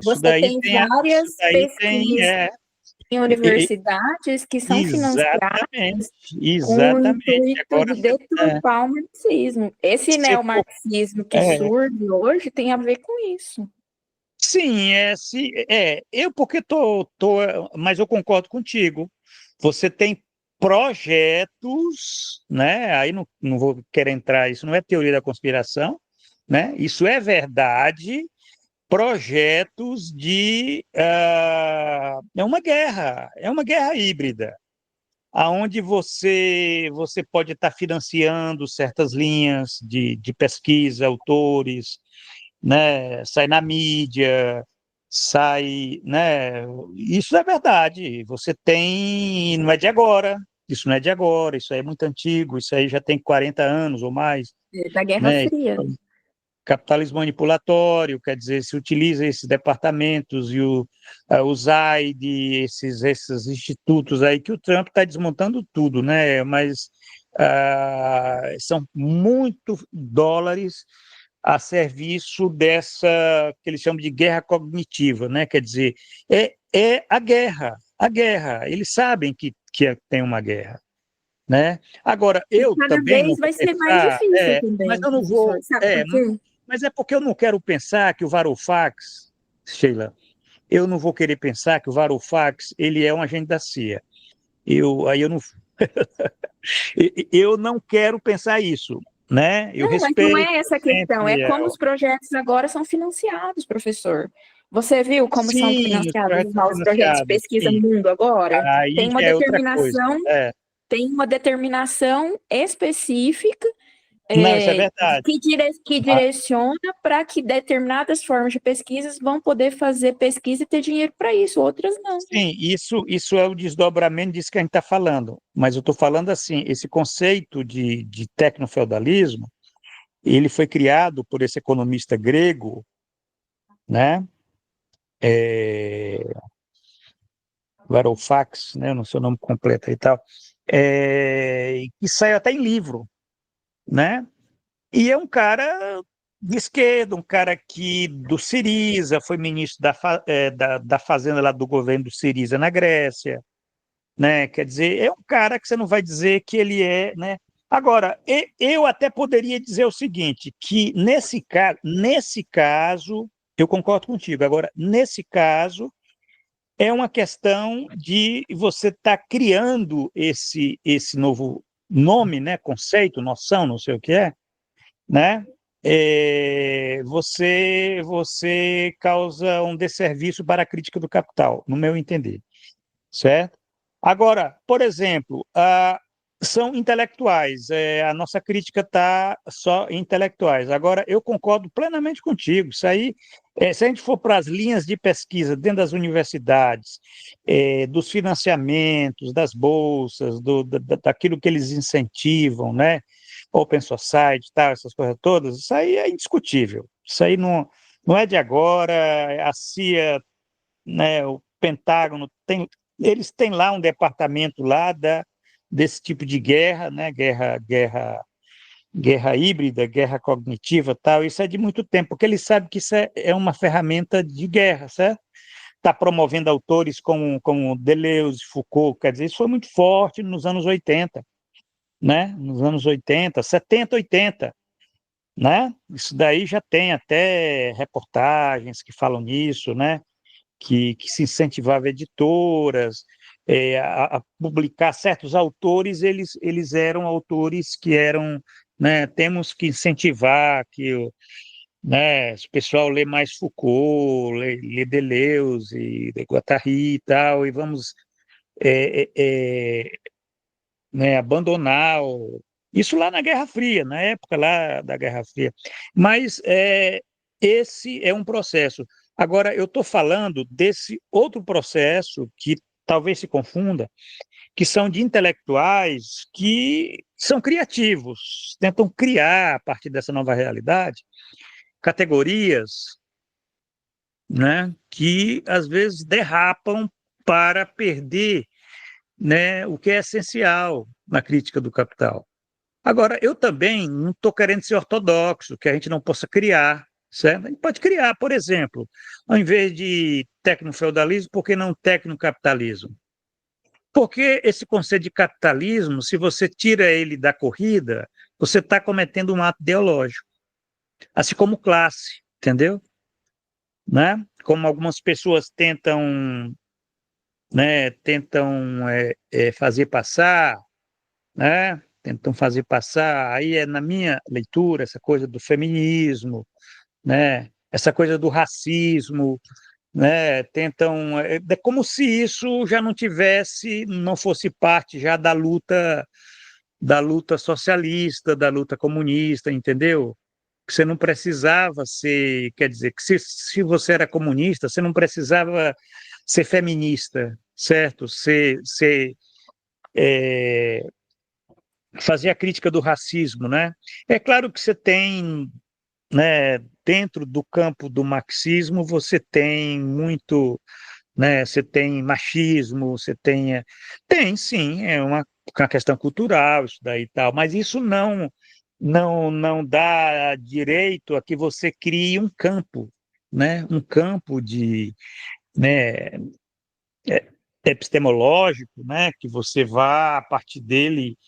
Isso Você daí tem tem, isso várias daí tem, pesquisas em universidades que são financiadas exatamente, com o exatamente. intuito Agora de você, deturpar o marxismo. Esse você to- neomarxismo que é, surge hoje tem a ver com isso. sim, eu porque mas eu concordo contigo. Você tem projetos, né? Aí não vou querer entrar, isso não é teoria da conspiração, né? Isso é verdade. Projetos é uma guerra híbrida, aonde você pode estar financiando certas linhas de pesquisa, autores, né, sai na mídia, sai, né, isso é verdade. Você tem, não é de agora, isso não é de agora, isso aí é muito antigo, isso aí já tem 40 anos ou mais, Da Guerra né? Fria. Capitalismo manipulatório, quer dizer, se utiliza esses departamentos e o ZAID, esses institutos aí que o Trump está desmontando tudo, né? Mas são muitos dólares a serviço dessa que eles chamam de guerra cognitiva, né? Quer dizer, é a guerra, a guerra. Eles sabem que tem uma guerra, né? Agora, E eu cada também não vez vou vai ser mais pensar, difícil mas também, eu não professor. vou, Sabe por quê? mas é porque eu não quero pensar que o Varoufax, Sheila, eu não vou querer pensar que o Varoufax ele é um agente da CIA. Aí eu não, eu não quero pensar isso, né? Eu Não, mas não respeito é essa a questão, é sempre. como os projetos agora são financiados, professor. Você viu como são Sim, os financiados os projetos são novos projetos de financiados, pesquisa no sim. mundo agora? Aí Tem uma já é outra coisa. determinação, tem uma determinação específica Não, isso é verdade. que direciona para que determinadas formas de pesquisas vão poder fazer pesquisa e ter dinheiro para isso, outras não. Sim, isso é o desdobramento disso que a gente está falando. Mas eu estou falando assim, esse conceito de tecnofeudalismo, ele foi criado por esse economista grego, né? É, Varoufax, né? Eu não sei o nome completo e tal, que saiu até em livro, né? E é um cara de esquerda, um cara que do Siriza, foi ministro da Fazenda lá do governo do Siriza na Grécia, né? Quer dizer, é um cara que você não vai dizer que ele é, né? Agora, eu até poderia dizer o seguinte, que nesse caso, eu concordo contigo. Agora, nesse caso, é uma questão de você estar criando esse novo nome, né? Conceito, noção, não sei o que é, né? Você causa um desserviço para a crítica do capital, no meu entender, certo? Agora, por exemplo, são intelectuais, a nossa crítica está só em intelectuais. Agora, eu concordo plenamente contigo. Isso aí, se a gente for para as linhas de pesquisa dentro das universidades, dos financiamentos, das bolsas, daquilo que eles incentivam, né? Open Society, tal, essas coisas todas, isso aí é indiscutível. Isso aí não é de agora, a CIA, né, o Pentágono eles têm lá um departamento lá desse tipo de guerra, né, guerra híbrida, guerra cognitiva, tal. Isso é de muito tempo, porque eles sabem que isso é uma ferramenta de guerra, certo? Está promovendo autores como Deleuze, Foucault, quer dizer, isso foi muito forte nos anos 80, né? Nos anos 80, 70, 80, né? Isso daí já tem até reportagens que falam nisso, né? Que se incentivava editoras a publicar certos autores, eles eram autores que eram, né, temos que incentivar que né, o pessoal lê mais Foucault, lê Deleuze, de Guattari e tal, e vamos é, é, é, né, abandonar isso lá na Guerra Fria, na época lá da Guerra Fria. Mas esse é um processo. Agora, eu estou falando desse outro processo que talvez se confunda, que são de intelectuais que são criativos, tentam criar, a partir dessa nova realidade, categorias, né, que às vezes derrapam para perder, né, o que é essencial na crítica do capital. Agora, eu também não estou querendo ser ortodoxo, que a gente não possa criar. certo? A gente pode criar, por exemplo, ao invés de tecnofeudalismo, por que não tecnocapitalismo? Porque esse conceito de capitalismo, se você tira ele da corrida, você está cometendo um ato ideológico, assim como classe, entendeu? Né? Como algumas pessoas tentam, né, fazer passar, né? Tentam fazer passar, aí é na minha leitura essa coisa do feminismo, né? Essa coisa do racismo, né? Tentam, é como se isso já não tivesse, não fosse parte já da luta socialista, da luta comunista, entendeu? Que você não precisava ser, quer dizer, que se você era comunista, você não precisava ser feminista, certo? É, fazer a crítica do racismo, né? É claro que você tem, né, dentro do campo do marxismo, você tem muito, né, você tem machismo, tem sim, é uma questão cultural isso daí e tal, mas isso não dá direito a que você crie um campo, né, um campo de, né, é, epistemológico, né, que você vá a partir dele,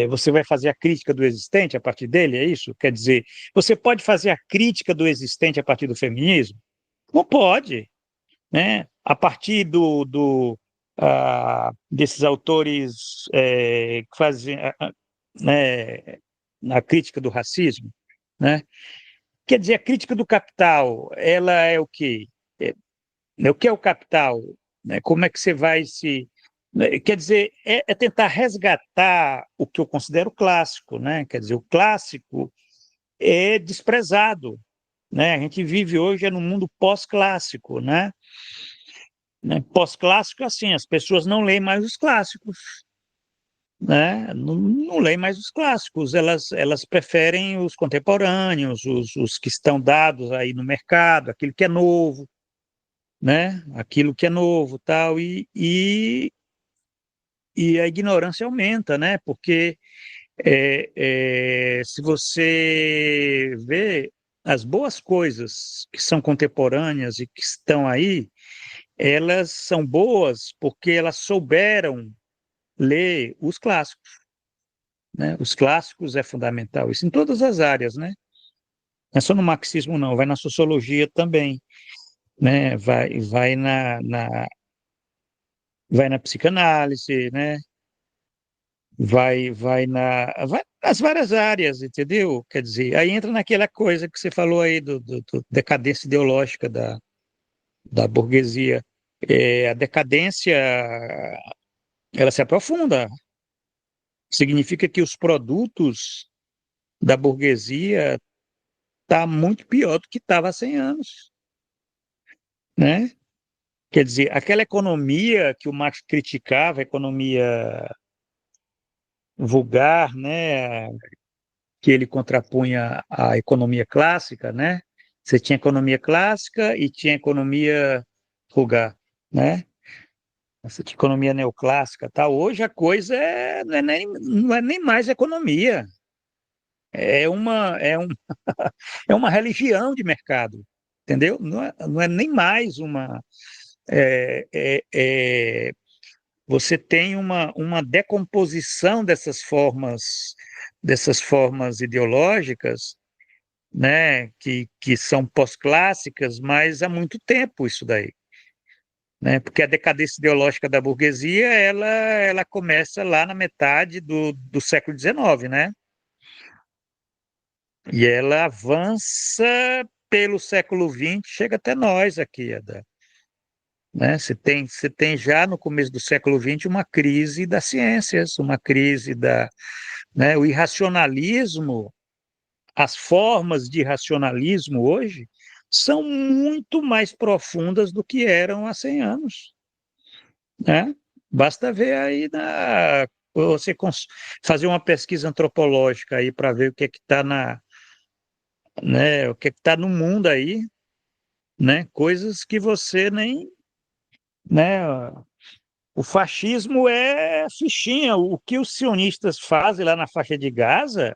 você vai fazer a crítica do existente a partir dele, é isso? Quer dizer, você pode fazer a crítica do existente a partir do feminismo? Não pode, né? A partir desses autores que fazem, né, a crítica do racismo, né? Quer dizer, a crítica do capital, ela é o quê? O que é o capital? Né? Como é que você vai se... Quer dizer, é tentar resgatar o que eu considero clássico, né? Quer dizer, o clássico é desprezado, né? A gente vive hoje num mundo pós-clássico, né? Pós-clássico, assim, as pessoas não leem mais os clássicos, né? Não leem mais os clássicos, elas preferem os contemporâneos, os que estão dados aí no mercado, aquilo que é novo, né? Aquilo que é novo, tal, e a ignorância aumenta, né? Porque se você vê as boas coisas que são contemporâneas e que estão aí, elas são boas porque elas souberam ler os clássicos, né? Os clássicos é fundamental, isso em todas as áreas, né? Não é só no marxismo, não, vai na sociologia também, né? Vai na psicanálise, né? Vai nas várias áreas, entendeu? Quer dizer, aí entra naquela coisa que você falou aí do decadência ideológica da burguesia. A decadência, ela se aprofunda. Significa que os produtos da burguesia tá muito pior do que estava há 100 anos, né? Quer dizer, aquela economia que o Marx criticava, a economia vulgar, né, que ele contrapunha à economia clássica, né? Você tinha economia clássica e tinha economia vulgar, né? Você tinha economia neoclássica, tá? Hoje a coisa não é nem mais economia, é uma é um, é uma religião de mercado, entendeu? Não é nem mais uma é, é, é, você tem uma decomposição dessas formas ideológicas, né, que são pós-clássicas, mas há muito tempo isso daí, né, porque a decadência ideológica da burguesia, ela começa lá na metade do século XIX, né, e ela avança pelo século XX, chega até nós aqui, Ada, né, você tem já no começo do século XX uma crise das ciências, uma crise né, o irracionalismo. As formas de racionalismo hoje são muito mais profundas do que eram há 100 anos, né? Basta ver aí fazer uma pesquisa antropológica aí para ver o que é que está né, o que é que está no mundo aí, né? Coisas que você nem, né? O fascismo é fichinha. O que os sionistas fazem lá na faixa de Gaza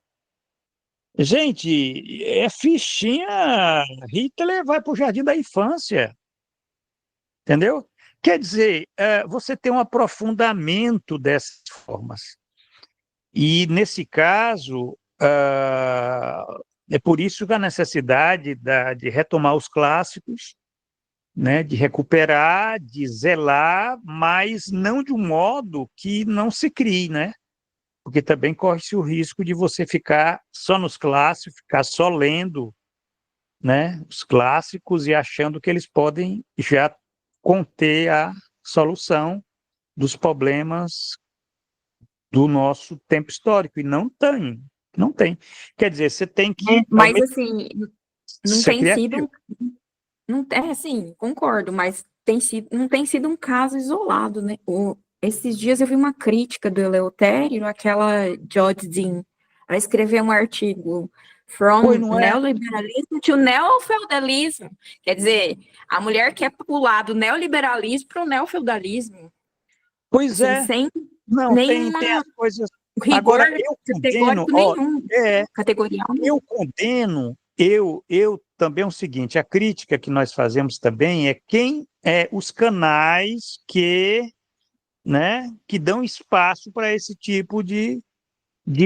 Gente, é fichinha. Hitler vai para o jardim da infância, entendeu? Quer dizer, você tem um aprofundamento dessas formas. E, nesse caso, é por isso que a necessidade de retomar os clássicos, né, de recuperar, de zelar, mas não de um modo que não se crie, né? Porque também corre-se o risco de você ficar só nos clássicos, ficar só lendo, né, os clássicos e achando que eles podem já conter a solução dos problemas do nosso tempo histórico, e não tem, não tem. Quer dizer, você tem que, ao Mas mesmo assim, não ser tem sido criativo. não, sim, concordo, mas não tem sido um caso isolado, né? Esses dias eu vi uma crítica do Eleutério, aquela Jodie Dean. Ela escreveu um artigo Pois From não é? Neoliberalism to Neofeudalism. Quer dizer, a mulher quer pular do neoliberalismo para o neofeudalismo, Pois assim, é. sem Não, tem nenhuma as coisas. rigor Agora, eu condeno, categórico ó, nenhum, é, categorial nenhum. eu condeno, eu também é o seguinte, a crítica que nós fazemos também é quem é os canais que, né, que dão espaço para esse tipo de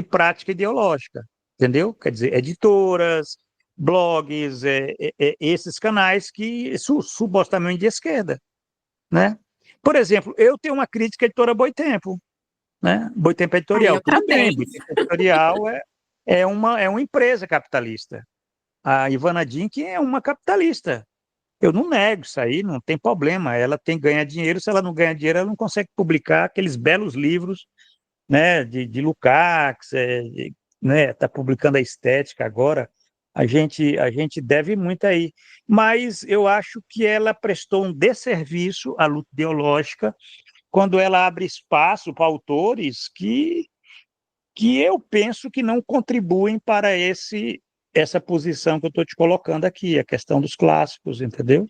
prática ideológica, entendeu? Quer dizer, editoras, blogs, esses canais que supostamente de esquerda, né? Por exemplo, eu tenho uma crítica à editora Boitempo, né? Boitempo Aí Editorial, eu tudo também. bem, Boitempo Editorial é uma empresa capitalista. A Ivana Dink é uma capitalista. Eu não nego isso aí, não tem problema. Ela tem que ganhar dinheiro, se ela não ganhar dinheiro, ela não consegue publicar aqueles belos livros, né, de Lukács, né, tá publicando a Estética agora. A gente deve muito aí. Mas eu acho que ela prestou um desserviço à luta ideológica quando ela abre espaço para autores que eu penso que não contribuem para essa posição que eu estou te colocando aqui, a questão dos clássicos, entendeu?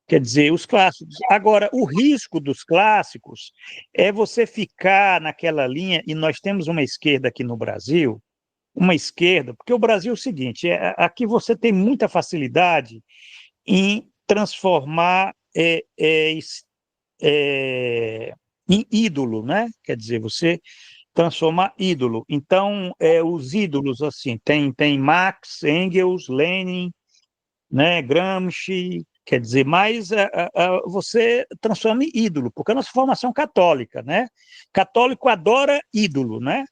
Quer dizer, os clássicos. Agora, o risco dos clássicos é você ficar naquela linha, e nós temos uma esquerda aqui no Brasil, uma esquerda, porque o Brasil é o seguinte, aqui você tem muita facilidade em transformar em ídolo, né? Quer dizer, você transformar ídolo. Então, os ídolos, assim, tem Marx, Engels, Lenin, né, Gramsci, quer dizer, mas você transforma em ídolo, porque a nossa formação católica, né? Católico adora ídolo, né?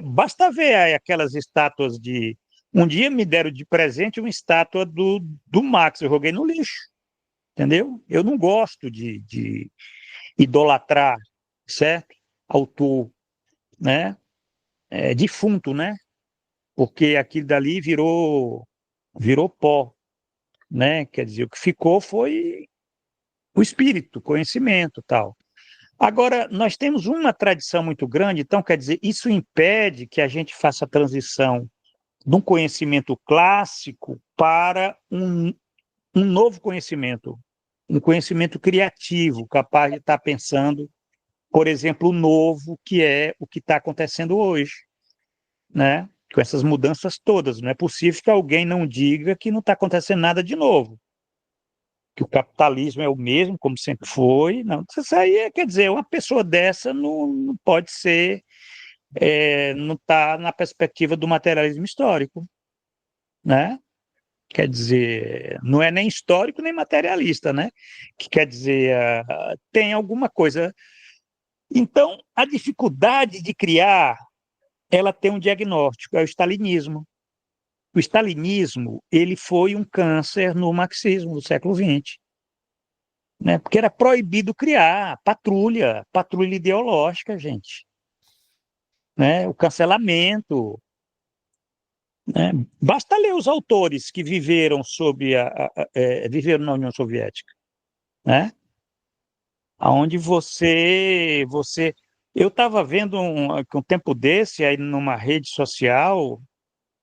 Basta ver aí aquelas estátuas de. Um dia me deram de presente uma estátua do Marx, eu joguei no lixo, entendeu? Eu não gosto de idolatrar, certo? Autor, né? Defunto, né? Porque aquilo dali virou pó, né? Quer dizer, o que ficou foi o espírito, o conhecimento, tal. Agora, nós temos uma tradição muito grande, então, quer dizer, isso impede que a gente faça a transição de um conhecimento clássico para um novo conhecimento, um conhecimento criativo, capaz de estar pensando, por exemplo, o novo, que é o que está acontecendo hoje, né? Com essas mudanças todas. Não é possível que alguém não diga que não está acontecendo nada de novo, que o capitalismo é o mesmo, como sempre foi. Não, isso aí quer dizer, uma pessoa dessa não pode ser, não está na perspectiva do materialismo histórico, né? Quer dizer, não é nem histórico nem materialista, né? Que quer dizer, tem alguma coisa. Então, a dificuldade de criar, ela tem um diagnóstico, é o stalinismo. O stalinismo, ele foi um câncer no marxismo do século XX, né? Porque era proibido criar patrulha ideológica, gente, né? O cancelamento, né? Basta ler os autores que viveram viveram na União Soviética, né? Aonde eu estava vendo um tempo desse aí numa rede social,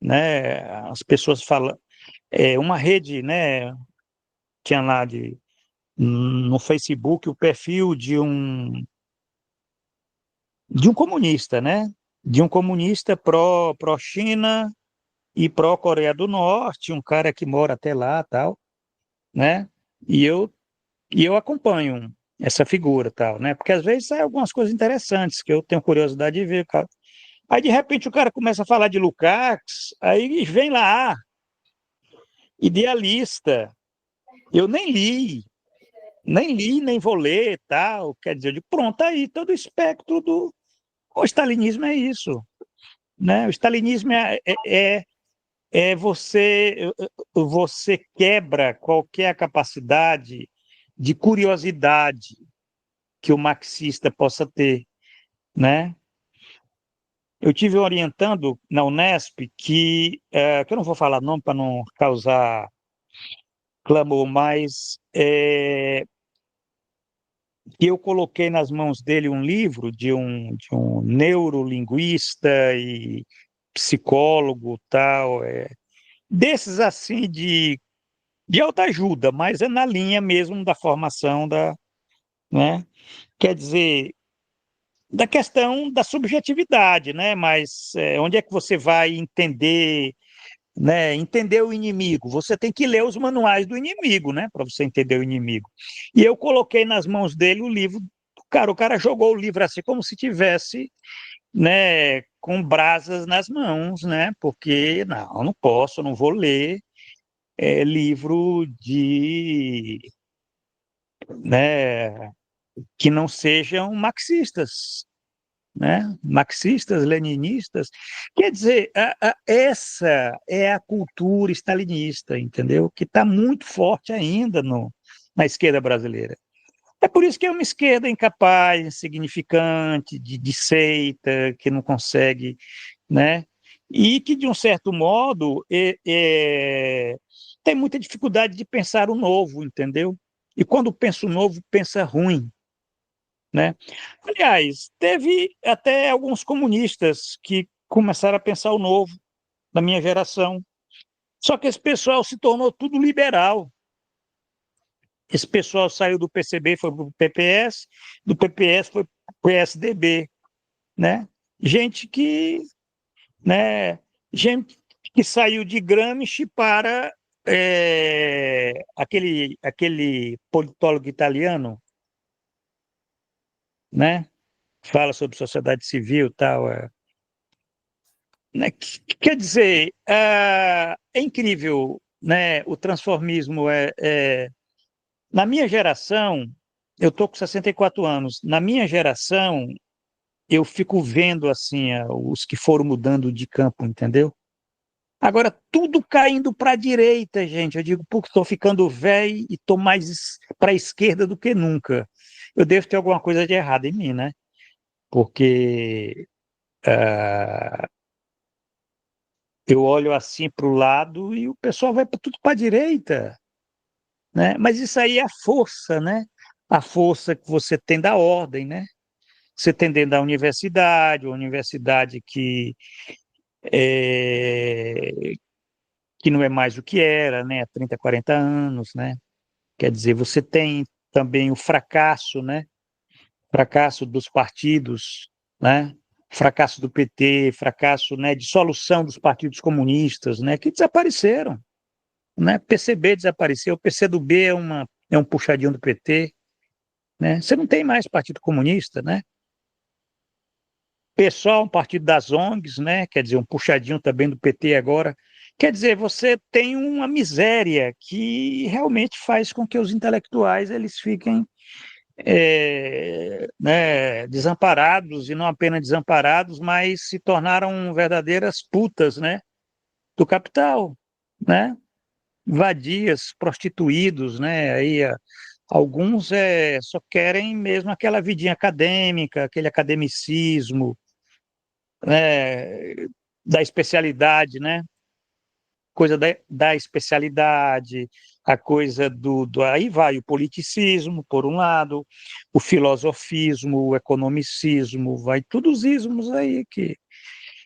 né? As pessoas falam, uma rede, né? Tinha lá no Facebook o perfil de um comunista, né? De um comunista pró-China, ir para a Coreia do Norte, um cara que mora até lá, tal, né? E eu acompanho essa figura, tal, né? Porque às vezes sai algumas coisas interessantes que eu tenho curiosidade de ver, cara. Aí de repente o cara começa a falar de Lukács, aí vem lá, idealista. Eu nem li, nem vou ler, tal. Quer dizer, eu digo, pronto, tá aí todo o espectro do. O stalinismo é isso, né? O stalinismo é você quebra qualquer capacidade de curiosidade que o marxista possa ter, né? Eu tive orientando na Unesp que eu não vou falar nome para não causar clamor, mas que eu coloquei nas mãos dele um livro de um neurolinguista e psicólogo, tal, desses assim de autoajuda, mas é na linha mesmo da formação né? Quer dizer, da questão da subjetividade, né? Mas onde é que você vai entender, né? Entender o inimigo? Você tem que ler os manuais do inimigo, né? Para você entender o inimigo. E eu coloquei nas mãos dele o livro do cara. O cara jogou o livro assim como se tivesse, né? Com brasas nas mãos, né? Porque não posso, não vou ler livro né? Que não sejam marxistas, né? Marxistas, leninistas. Quer dizer, essa é a cultura stalinista, entendeu? Que está muito forte ainda na esquerda brasileira. É por isso que é uma esquerda incapaz, insignificante, de seita, que não consegue, né? E que, de um certo modo, tem muita dificuldade de pensar o novo, entendeu? E quando pensa o novo, pensa ruim, né? Aliás, teve até alguns comunistas que começaram a pensar o novo da minha geração. Só que esse pessoal se tornou tudo liberal. Esse pessoal saiu do PCB, foi para o PPS, do PPS foi para o PSDB, né? Gente que, né? Gente que saiu de Gramsci para aquele politólogo italiano, né? Fala sobre sociedade civil e tal. Né? Quer dizer, é incrível, né? O transformismo na minha geração, eu estou com 64 anos, na minha geração, eu fico vendo assim os que foram mudando de campo, entendeu? Agora, tudo caindo para a direita, gente. Eu digo, porque estou ficando velho e estou mais para a esquerda do que nunca. Eu devo ter alguma coisa de errado em mim, né? Porque eu olho assim para o lado e o pessoal vai tudo para a direita, né? Mas isso aí é a força, né? A força que você tem da ordem, né? Você tem dentro da universidade, uma universidade é, que não é mais o que era, né? Há 30, 40 anos, né? Quer dizer, você tem também o fracasso, né? Fracasso dos partidos, né? Fracasso do PT, fracasso, né, de solução dos partidos comunistas, né, que desapareceram, né? PCB desapareceu, o PCdoB é um puxadinho do PT, né? Você não tem mais partido comunista, né? PSOL, um partido das ONGs, né? Quer dizer, um puxadinho também do PT agora. Quer dizer, você tem uma miséria que realmente faz com que os intelectuais eles fiquem né, desamparados, e não apenas desamparados, mas se tornaram verdadeiras putas, né, do capital, né, vadias, prostituídos, né, aí alguns só querem mesmo aquela vidinha acadêmica, aquele academicismo, né, da especialidade, né, coisa da especialidade, a coisa aí vai o politicismo, por um lado, o filosofismo, o economicismo, vai todos os ismos aí que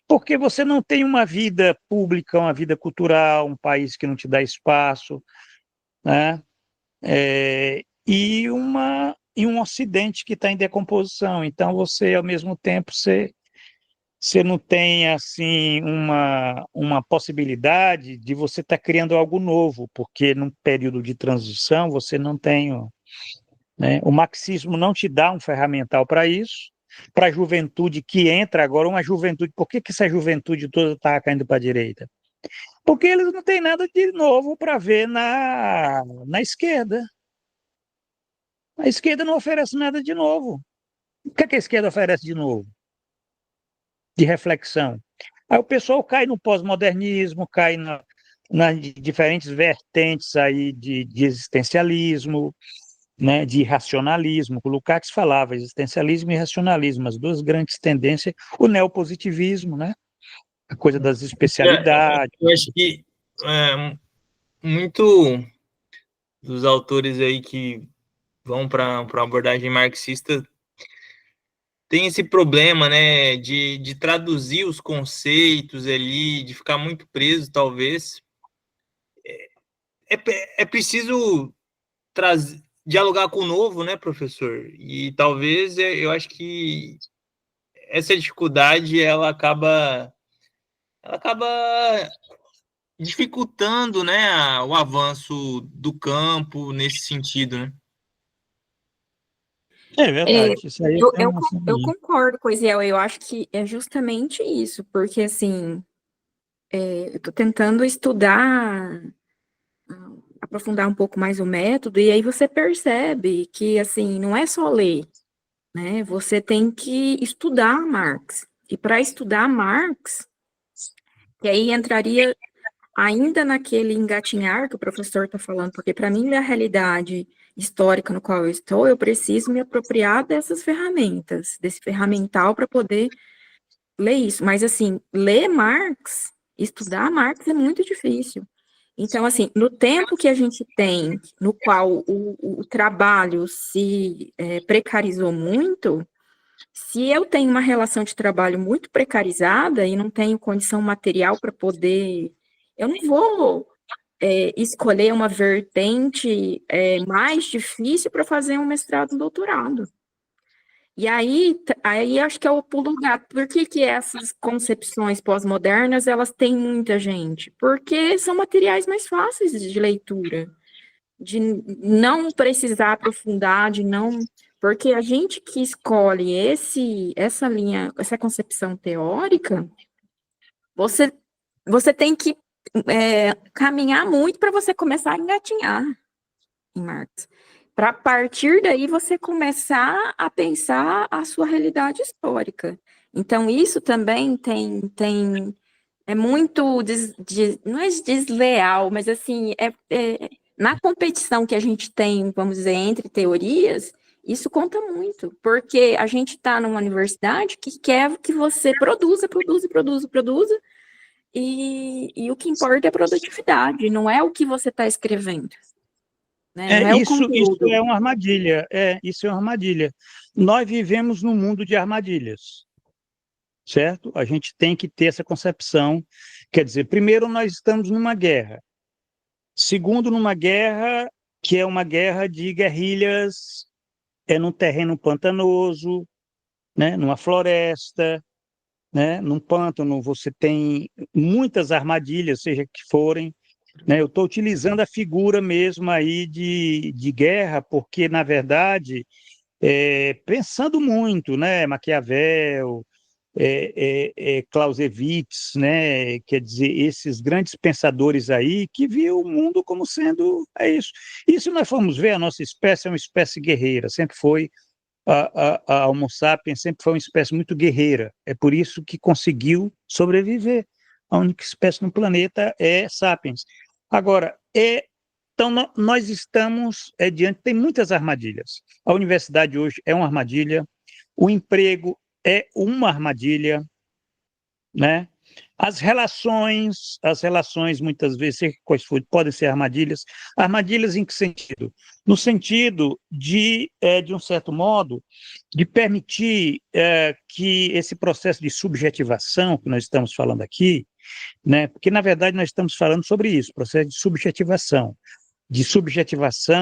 porque você não tem uma vida pública, uma vida cultural, um país que não te dá espaço, né? E um Ocidente que está em decomposição. Então você, ao mesmo tempo, você não tem assim uma possibilidade de você estar criando algo novo, porque num período de transição você não tem, né? O marxismo não te dá um ferramental para isso. Para a juventude que entra agora, uma juventude, por que essa juventude toda está caindo para a direita? Porque eles não têm nada de novo para ver na esquerda. A esquerda não oferece nada de novo. O que a esquerda oferece de novo? De reflexão. Aí o pessoal cai no pós-modernismo, cai nas diferentes vertentes aí de existencialismo, né, de racionalismo. O Lukács falava existencialismo e racionalismo, as duas grandes tendências, o neopositivismo, né, a coisa das especialidades. Eu acho que muito dos autores aí que vão para uma abordagem marxista tem esse problema, né, de traduzir os conceitos ali, de ficar muito preso, talvez. É preciso dialogar com o novo, né, professor? E talvez eu acho que essa dificuldade ela acaba dificultando, né, o avanço do campo nesse sentido, né? É verdade, isso aí tem uma eu concordo com o Isiel, eu acho que é justamente isso, porque assim, eu estou tentando estudar, aprofundar um pouco mais o método, e aí você percebe que assim, não é só ler, né? Você tem que estudar Marx. E para estudar Marx, que aí entraria ainda naquele engatinhar que o professor está falando, porque para mim, na realidade histórica no qual eu estou, eu preciso me apropriar dessas ferramentas, desse ferramental para poder ler isso. Mas, assim, ler Marx, estudar Marx é muito difícil. Então, assim, no tempo que a gente tem, no qual o trabalho se precarizou muito, se eu tenho uma relação de trabalho muito precarizada e não tenho condição material para poder, eu não vou escolher uma vertente mais difícil para fazer um mestrado, um doutorado. E aí acho que é o pulo do gato. Por que essas concepções pós-modernas, elas têm muita gente? Porque são materiais mais fáceis de leitura, de não precisar aprofundar, de não... Porque a gente que escolhe essa linha, essa concepção teórica, você tem que caminhar muito para você começar a engatinhar em Marx. Para partir daí você começar a pensar a sua realidade histórica. Então, isso também é muito, não é desleal, mas assim, na competição que a gente tem, vamos dizer, entre teorias, isso conta muito, porque a gente está numa universidade que quer que você produza, e o que importa é a produtividade, não é o que você está escrevendo, né? Não é o Isso conteúdo. é uma armadilha. Isso é uma armadilha. Nós vivemos num mundo de armadilhas, certo? A gente tem que ter essa concepção. Quer dizer, primeiro, nós estamos numa guerra. Segundo, numa guerra que é uma guerra de guerrilhas, num terreno pantanoso, né? Numa floresta, né? Num pântano, você tem muitas armadilhas, seja que forem, né? Eu estou utilizando a figura mesmo aí de guerra, porque, na verdade, pensando muito, né? Maquiavel, Clausewitz, né? Quer dizer, esses grandes pensadores aí que viam o mundo como sendo isso. E se nós formos ver, a nossa espécie é uma espécie guerreira, sempre foi. A Homo sapiens sempre foi uma espécie muito guerreira. É por isso que conseguiu sobreviver. A única espécie no planeta é sapiens. Agora, então nós estamos diante, tem muitas armadilhas. A universidade hoje é uma armadilha, o emprego é uma armadilha, né? As relações muitas vezes, podem ser armadilhas. Armadilhas em que sentido? No sentido de um certo modo, de permitir que esse processo de subjetivação que nós estamos falando aqui, né? Porque, na verdade, nós estamos falando sobre isso, processo de subjetivação,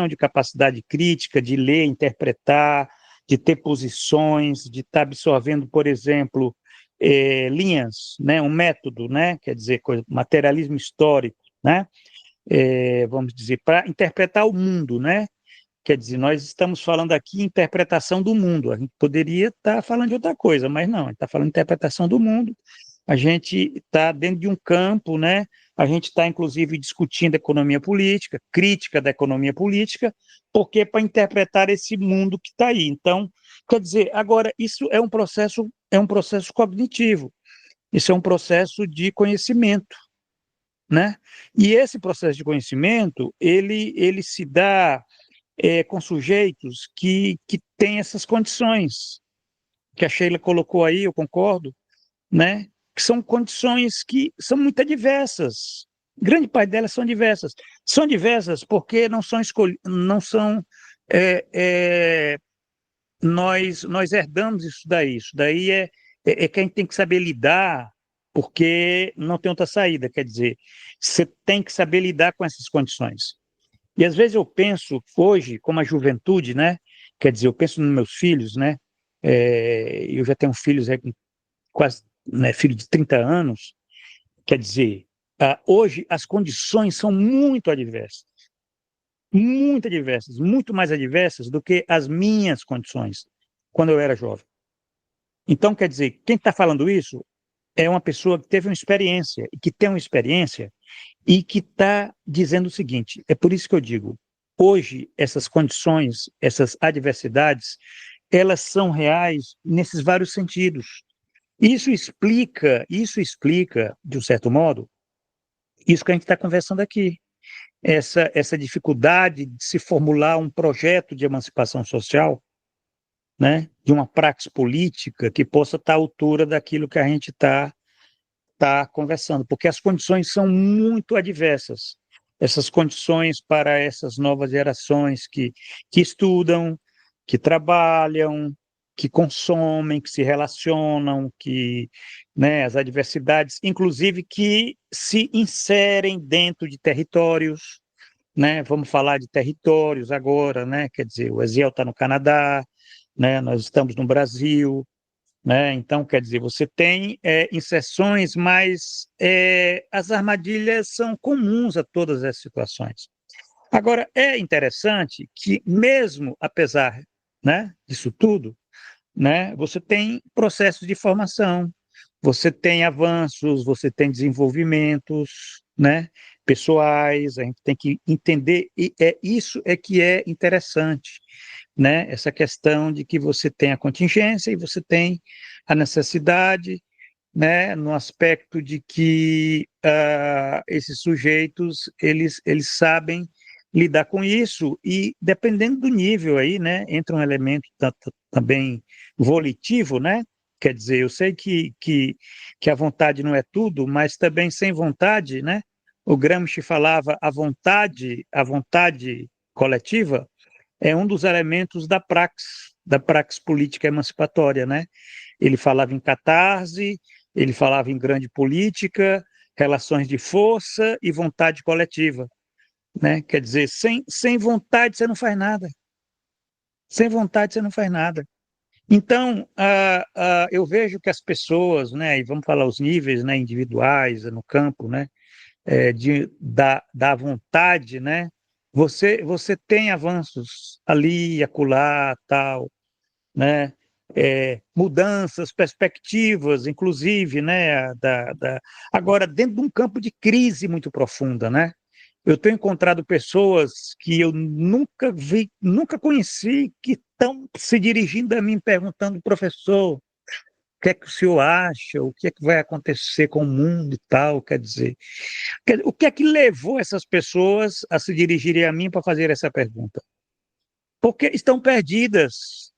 de capacidade crítica, de ler, interpretar, de ter posições, de estar absorvendo, por exemplo, linhas, né, um método, né, quer dizer, materialismo histórico, né, vamos dizer, para interpretar o mundo, né, quer dizer, nós estamos falando aqui interpretação do mundo, a gente poderia estar falando de outra coisa, mas não, a gente está falando interpretação do mundo, a gente está dentro de um campo, né, a gente está, inclusive, discutindo economia política, crítica da economia política, porque para interpretar esse mundo que está aí. Então, quer dizer, agora, isso é um processo cognitivo, isso é um processo de conhecimento, né? E esse processo de conhecimento, ele se dá com sujeitos que têm essas condições, que a Sheila colocou aí, eu concordo, né? Que são condições que são muito adversas. Grande parte delas são diversas. São diversas porque não são não são nós herdamos isso daí. Isso daí que a gente tem que saber lidar, porque não tem outra saída. Quer dizer, você tem que saber lidar com essas condições. E às vezes eu penso hoje, como a juventude, né? Quer dizer, eu penso nos meus filhos, né? Eu já tenho filhos quase, né, filho de 30 anos, quer dizer, hoje as condições são muito adversas, muito mais adversas do que as minhas condições quando eu era jovem. Então, quer dizer, quem está falando isso é uma pessoa que teve uma experiência, e que tem uma experiência, e que está dizendo o seguinte, é por isso que eu digo, hoje essas condições, essas adversidades, elas são reais nesses vários sentidos. Isso explica, de um certo modo, isso que a gente está conversando aqui. Essa dificuldade de se formular um projeto de emancipação social, né, de uma praxis política que possa estar à altura daquilo que a gente está conversando, porque as condições são muito adversas. Essas condições para essas novas gerações que estudam, que trabalham, que consomem, que se relacionam, né, as adversidades, inclusive que se inserem dentro de territórios, né? Vamos falar de territórios agora, né? Quer dizer, o Eziel está no Canadá, né? Nós estamos no Brasil, né? Então, quer dizer, você tem inserções, mas as armadilhas são comuns a todas as situações. Agora, é interessante que, mesmo apesar, né, disso tudo, né, você tem processos de formação, você tem avanços, você tem desenvolvimentos, né, pessoais, a gente tem que entender, e isso que é interessante, né, essa questão de que você tem a contingência e você tem a necessidade, né, no aspecto de que esses sujeitos, eles sabem lidar com isso, e dependendo do nível aí, né, entra um elemento também volitivo, né, quer dizer, eu sei que a vontade não é tudo, mas também sem vontade, né, o Gramsci falava a vontade coletiva é um dos elementos da praxis política emancipatória, né, ele falava em catarse, ele falava em grande política, relações de força e vontade coletiva, né? Quer dizer, sem vontade você não faz nada. Sem vontade você não faz nada. Então, eu vejo que as pessoas, né, e vamos falar os níveis, né, individuais, no campo, né, da vontade, né, você tem avanços ali e acolá, tal, né, mudanças, perspectivas, inclusive, né, agora dentro de um campo de crise muito profunda, né? Eu tenho encontrado pessoas que eu nunca vi, nunca conheci, que estão se dirigindo a mim perguntando, professor, o que é que o senhor acha? O que é que vai acontecer com o mundo e tal? Quer dizer, o que é que levou essas pessoas a se dirigirem a mim para fazer essa pergunta? Porque estão perdidas,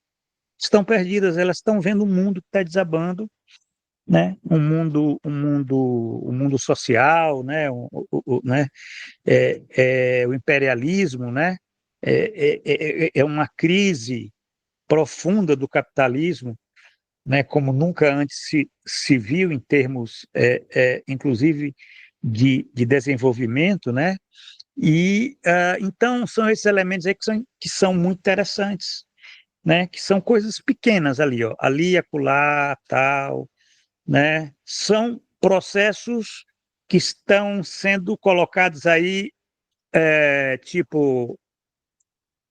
elas estão vendo um mundo que está desabando, né? Um mundo social, né? Né? O imperialismo, né? É uma crise profunda do capitalismo, né? Como nunca antes se viu em termos, inclusive, de desenvolvimento, né? E então são esses elementos aí que são muito interessantes, né? Que são coisas pequenas ali, ó, ali, acolá, tal, né? São processos que estão sendo colocados aí, tipo,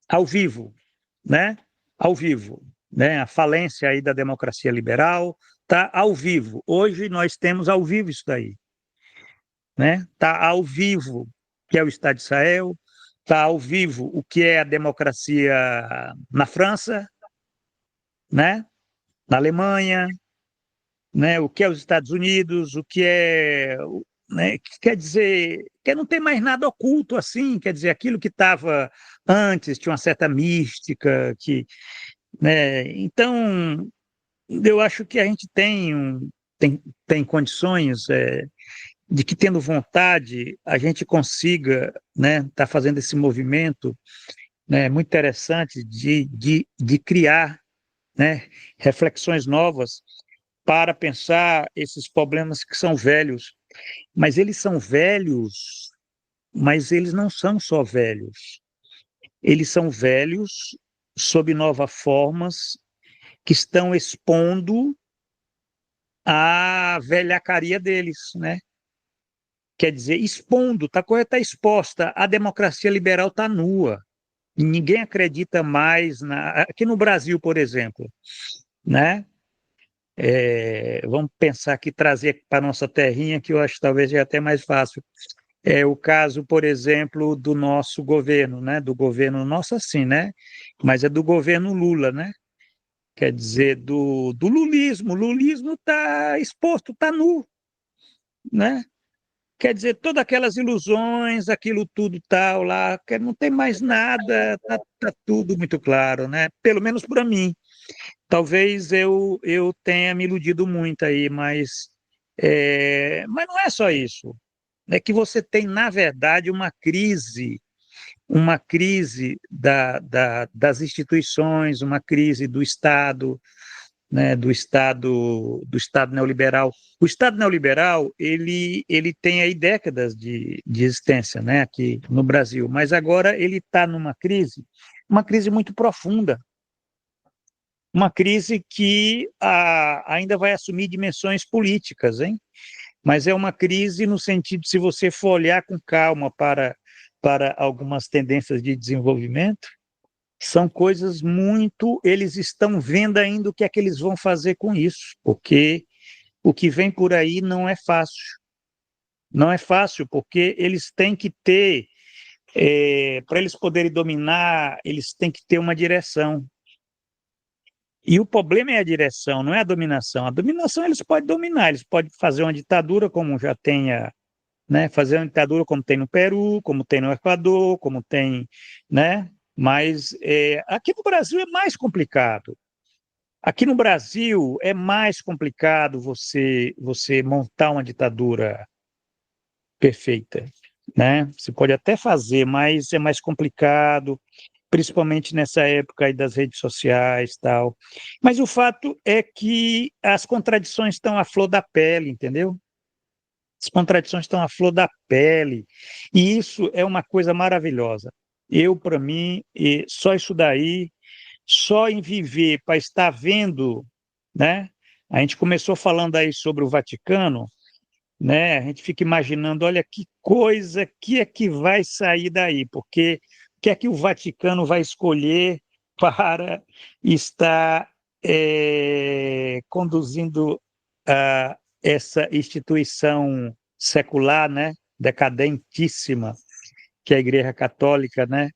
ao vivo, né? Ao vivo, né? A falência aí da democracia liberal está ao vivo. Hoje nós temos ao vivo isso daí, né? Está ao vivo que é o Estado de Israel, está ao vivo o que é a democracia na França, né? Na Alemanha, né? O que é os Estados Unidos, o que é, né? Quer dizer, que não tem mais nada oculto assim, quer dizer, aquilo que estava antes tinha uma certa mística, que, né? Então, eu acho que a gente tem condições, de que, tendo vontade, a gente consiga, né, tá fazendo esse movimento, né, muito interessante de criar, né, reflexões novas para pensar esses problemas que são velhos. Mas eles são velhos, mas eles não são só velhos. Eles são velhos sob novas formas que estão expondo a velhacaria deles, né? Quer dizer, expondo, a coisa está exposta, a democracia liberal está nua. Ninguém acredita mais aqui no Brasil, por exemplo, né? Vamos pensar aqui, trazer para a nossa terrinha, que eu acho que talvez seja até mais fácil. É o caso, por exemplo, do nosso governo, né? Do governo nosso, assim, né? Mas é do governo Lula, né? Quer dizer, do lulismo. O lulismo está exposto, está nu, né? Quer dizer, todas aquelas ilusões, aquilo tudo tal lá, que não tem mais nada, tá tudo muito claro, né? Pelo menos para mim. Talvez eu tenha me iludido muito aí, mas não é só isso. É que você tem, na verdade, uma crise das instituições, uma crise do Estado, né, do Estado neoliberal. O Estado neoliberal, ele tem aí décadas de existência, né, aqui no Brasil, mas agora ele está numa crise, uma crise muito profunda, uma crise que ainda vai assumir dimensões políticas, hein? Mas é uma crise no sentido, se você for olhar com calma para algumas tendências de desenvolvimento, são coisas muito. Eles estão vendo ainda o que é que eles vão fazer com isso, porque o que vem por aí não é fácil. Não é fácil, porque eles têm que ter, para eles poderem dominar, eles têm que ter uma direção. E o problema é a direção, não é a dominação. A dominação eles podem dominar, eles podem fazer uma ditadura como já tenha, né, fazer uma ditadura como tem no Peru, como tem no Equador, como tem, né? Mas aqui no Brasil é mais complicado. Aqui no Brasil é mais complicado você montar uma ditadura perfeita, né? Você pode até fazer, mas é mais complicado, principalmente nessa época aí das redes sociais, tal. Mas o fato é que as contradições estão à flor da pele, entendeu? As contradições estão à flor da pele, e isso é uma coisa maravilhosa. Para mim, só isso daí, só em viver para estar vendo, né? A gente começou falando aí sobre o Vaticano, né? A gente fica imaginando, olha que coisa, que é que vai sair daí, porque o que é que o Vaticano vai escolher para estar conduzindo essa instituição secular, né? Decadentíssima, que é a Igreja Católica, né?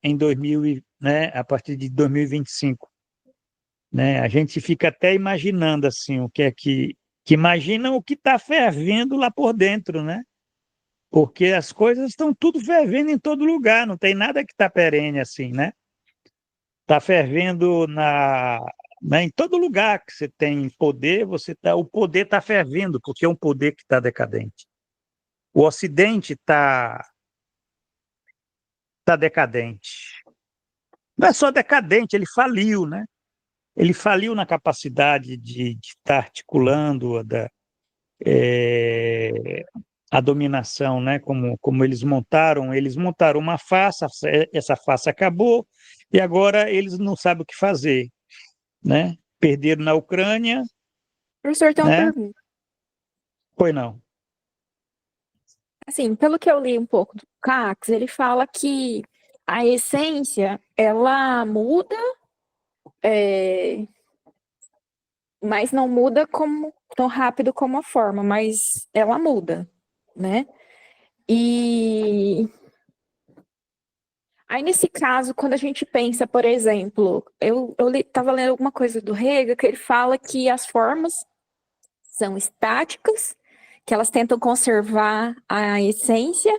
Em 2000, né? A partir de 2025, né? A gente fica até imaginando assim o que é que imagina o que está fervendo lá por dentro, né? Porque as coisas estão tudo fervendo em todo lugar, não tem nada que está perene assim, né? Está fervendo né, em todo lugar que você tem poder, o poder está fervendo, porque é um poder que está decadente. O Ocidente tá decadente. Não é só decadente, ele faliu, né? Ele faliu na capacidade de estar articulando a dominação, né? Como eles montaram uma farsa, essa farsa acabou, e agora eles não sabem o que fazer, né? perderam na Ucrânia, Professor, tem uma né? pergunta. Foi não. Assim, pelo que eu li um pouco do Cax, ele fala que a essência, ela muda, é, mas não muda como, tão rápido como a forma, mas ela muda, né? E aí, nesse caso, quando a gente pensa, por exemplo, eu estava lendo alguma coisa do Hegel, que ele fala que as formas são estáticas, que elas tentam conservar a essência,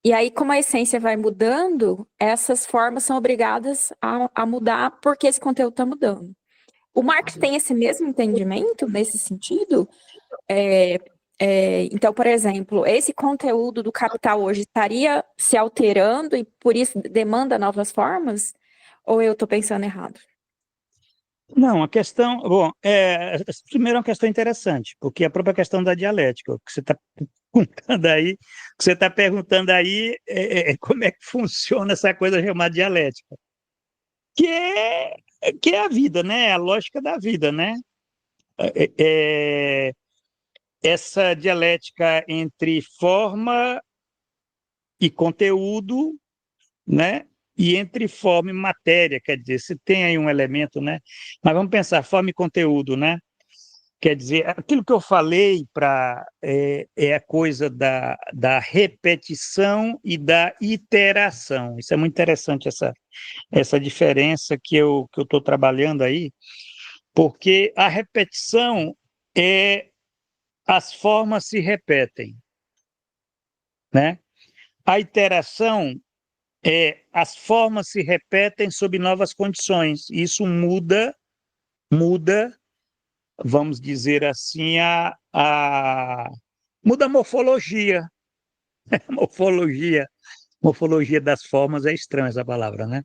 e aí, como a essência vai mudando, essas formas são obrigadas a mudar porque esse conteúdo está mudando. O Marx tem esse mesmo entendimento nesse sentido? É, então, por exemplo, esse conteúdo do capital hoje estaria se alterando e por isso demanda novas formas? Ou eu estou pensando errado? Não, a questão, bom, primeiro é uma questão interessante, porque a própria questão da dialética, o que você está perguntando aí, como é que funciona essa coisa chamada dialética, que é, que é a vida, né? A lógica da vida, né? É, é, essa dialética entre forma e conteúdo, né? E entre forma e matéria, quer dizer, se tem aí um elemento, né? Mas vamos pensar, forma e conteúdo, né? Quer dizer, aquilo que eu falei é a coisa da repetição e da iteração. Isso é muito interessante, essa diferença que eu estou trabalhando aí, porque a repetição é as formas se repetem, né? A iteração é as formas se repetem sob novas condições. Isso muda, vamos dizer assim, muda a morfologia. morfologia. Morfologia das formas é estranha essa palavra, né?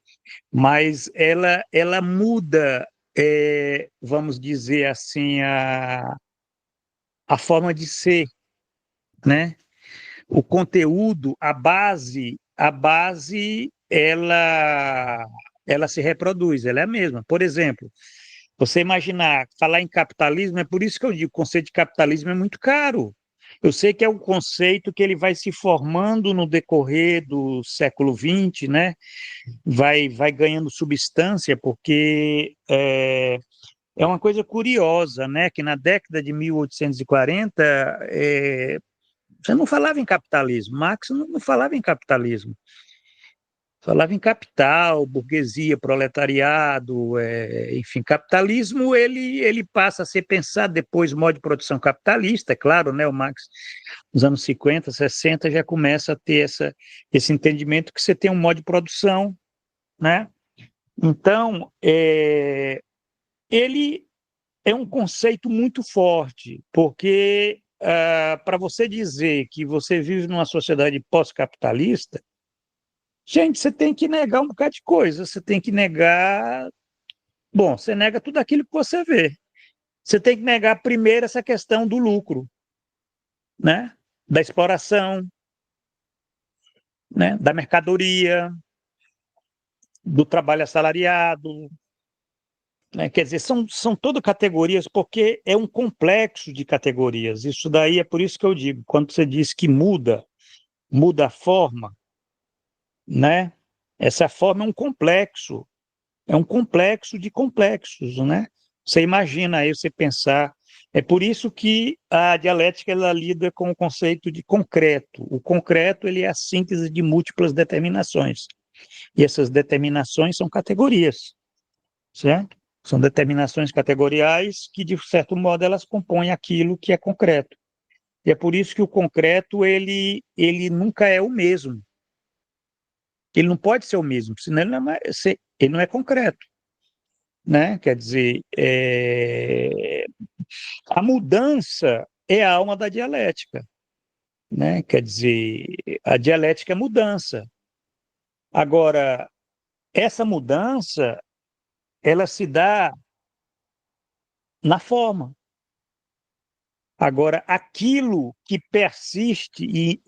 Mas ela muda, vamos dizer assim, a forma de ser, né? O conteúdo, a base, ela se reproduz, ela é a mesma. Por exemplo, você imaginar, falar em capitalismo, é por isso que eu digo, o conceito de capitalismo é muito caro. Eu sei que é um conceito que ele vai se formando no decorrer do século XX, né? Vai ganhando substância, porque é uma coisa curiosa, né? Que na década de 1840, você não falava em capitalismo, Marx não falava em capitalismo. Falava em capital, burguesia, proletariado, enfim, capitalismo ele passa a ser pensado depois modo de produção capitalista, é claro, né? O Marx nos anos 50, 60 já começa a ter esse entendimento que você tem um modo de produção, né? Então, ele é um conceito muito forte, porque para você dizer que você vive numa sociedade pós-capitalista, gente, você tem que negar um bocado de coisa, você tem que negar. Bom, você nega tudo aquilo que você vê. Você tem que negar primeiro essa questão do lucro, né? Da exploração, né? Da mercadoria, do trabalho assalariado, né? Quer dizer, são todas categorias, porque é um complexo de categorias. Isso daí é por isso que eu digo, quando você diz que muda a forma, né? Essa forma é um complexo de complexos, né? Você imagina aí, você pensar. É por isso que a dialética ela lida com o conceito de concreto. O concreto ele é a síntese de múltiplas determinações. E essas determinações são categorias, certo? São determinações categoriais que, de certo modo, elas compõem aquilo que é concreto. E é por isso que o concreto ele nunca é o mesmo. Ele não pode ser o mesmo, senão ele não é concreto, né? Quer dizer, a mudança é a alma da dialética, né? Quer dizer, a dialética é mudança. Agora, essa mudança, ela se dá na forma. Agora, aquilo que persiste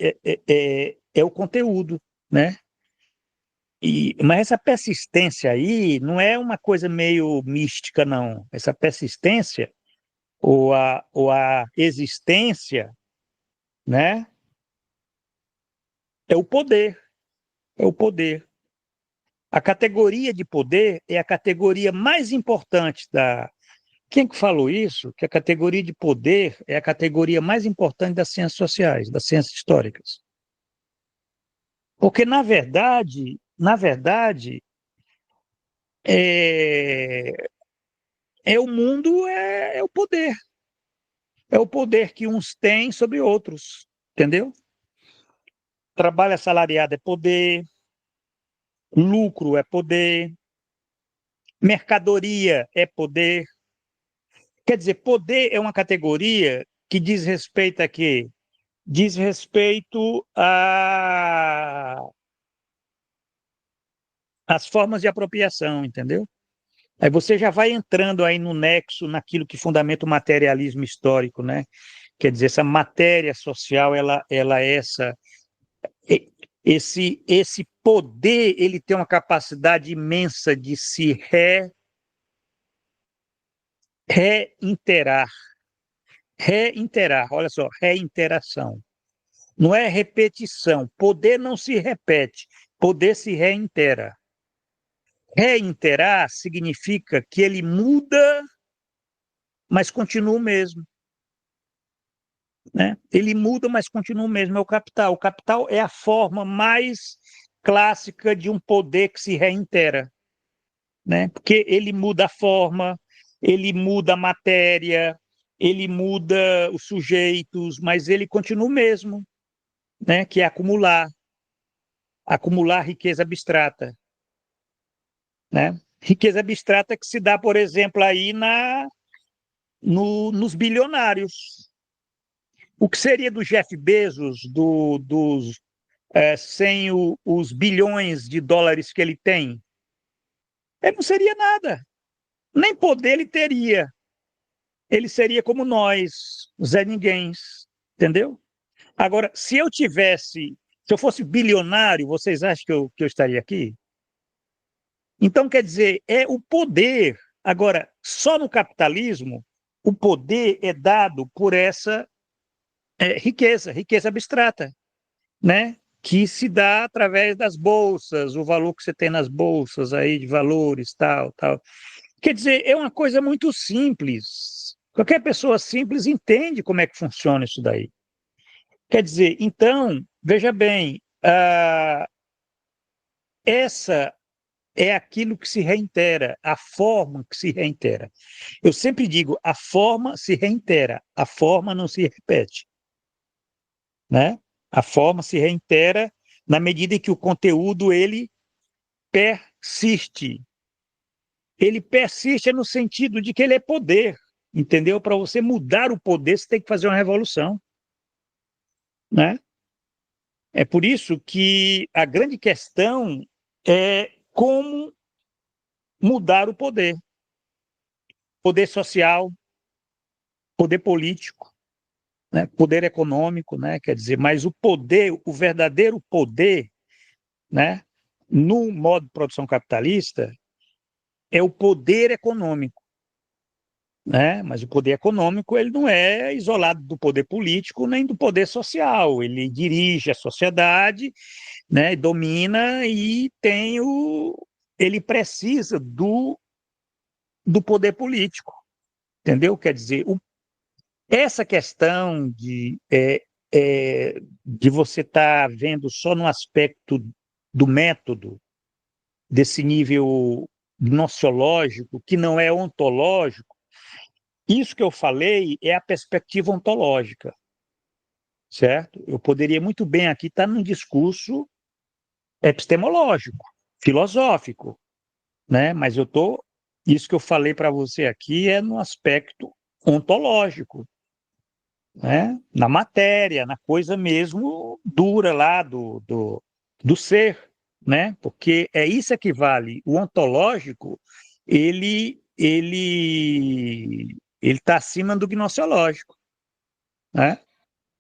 é o conteúdo, né? Mas essa persistência aí não é uma coisa meio mística, não. Essa persistência ou a existência, né, é o poder, é o poder. A categoria de poder é a categoria mais importante da. Quem que falou isso? Que a categoria de poder é a categoria mais importante das ciências sociais, das ciências históricas. Porque, na verdade, é, o mundo é o poder. É o poder que uns têm sobre outros, entendeu? Trabalho assalariado é poder, lucro é poder, mercadoria é poder. Quer dizer, poder é uma categoria que diz respeito a quê? Diz respeito às formas de apropriação, entendeu? Aí você já vai entrando aí no nexo, naquilo que fundamenta o materialismo histórico, né? Quer dizer, essa matéria social, ela é esse poder, ele tem uma capacidade imensa de se reiterar, olha só, reinteração. Não é repetição. Poder não se repete, poder se reitera. Reiterar significa que ele muda, mas continua o mesmo, né? Ele muda, mas continua o mesmo. É o capital. O capital é a forma mais clássica de um poder que se reitera, né? Porque ele muda a forma, ele muda a matéria, ele muda os sujeitos, mas ele continua o mesmo, né? Que é acumular riqueza abstrata, né? Riqueza abstrata que se dá, por exemplo, aí nos bilionários. O que seria do Jeff Bezos, sem os bilhões de dólares que ele tem? Ele não seria nada. Nem poder ele teria. Ele seria como nós, Zé Ninguém, entendeu? Agora, se eu fosse bilionário, vocês acham que eu estaria aqui? Então, quer dizer, é o poder. Agora, só no capitalismo, o poder é dado por essa riqueza abstrata, né? Que se dá através das bolsas, o valor que você tem nas bolsas aí de valores, tal, tal. Quer dizer, é uma coisa muito simples. Qualquer pessoa simples entende como é que funciona isso daí. Quer dizer, então, veja bem, essa é aquilo que se reitera, a forma que se reitera. Eu sempre digo, a forma se reitera, a forma não se repete, né? A forma se reitera na medida em que o conteúdo ele persiste. Ele persiste no sentido de que ele é poder, entendeu? Para você mudar o poder, você tem que fazer uma revolução, né? É por isso que a grande questão é como mudar o poder. Poder social, poder político, né? Poder econômico, né? Quer dizer, mas o poder, o verdadeiro poder, né? No modo de produção capitalista, é o poder econômico, né? Mas o poder econômico ele não é isolado do poder político nem do poder social. Ele dirige a sociedade, né? Domina e ele precisa do poder político, entendeu? Quer dizer, essa questão de você estar vendo só no aspecto do método, desse nível nociológico, que não é ontológico, isso que eu falei é a perspectiva ontológica, certo? Eu poderia muito bem aqui estar num discurso epistemológico, filosófico, né? Mas isso que eu falei para você aqui é no aspecto ontológico, né? Na matéria, na coisa mesmo dura lá do ser, né? Porque é isso que vale. O ontológico, ele está acima do gnoseológico, né?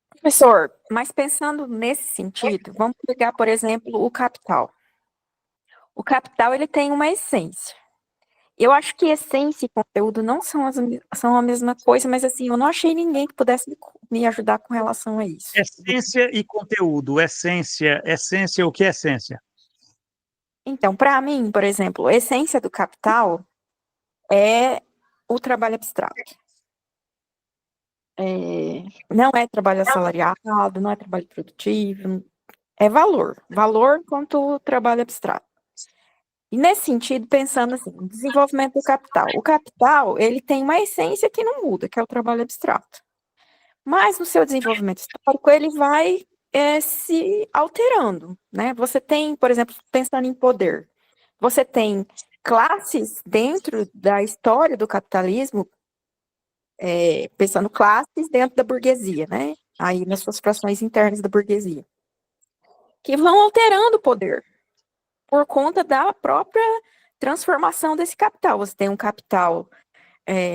Professor, mas pensando nesse sentido, vamos pegar, por exemplo, o capital. O capital, ele tem uma essência. Eu acho que essência e conteúdo não são a mesma coisa, mas assim, eu não achei ninguém que pudesse me ajudar com relação a isso. Essência e conteúdo. Essência, o que é essência? Então, para mim, por exemplo, a essência do capital é o trabalho abstrato. Não é trabalho assalariado, não é trabalho produtivo, é valor. Valor quanto trabalho abstrato. E nesse sentido, pensando assim, no desenvolvimento do capital. O capital, ele tem uma essência que não muda, que é o trabalho abstrato. Mas no seu desenvolvimento histórico, ele vai se alterando, né? Você tem, por exemplo, pensando em poder, você tem classes dentro da história do capitalismo, pensando classes dentro da burguesia, né? Aí nas suas frações internas da burguesia, que vão alterando o poder por conta da própria transformação desse capital. Você tem um capital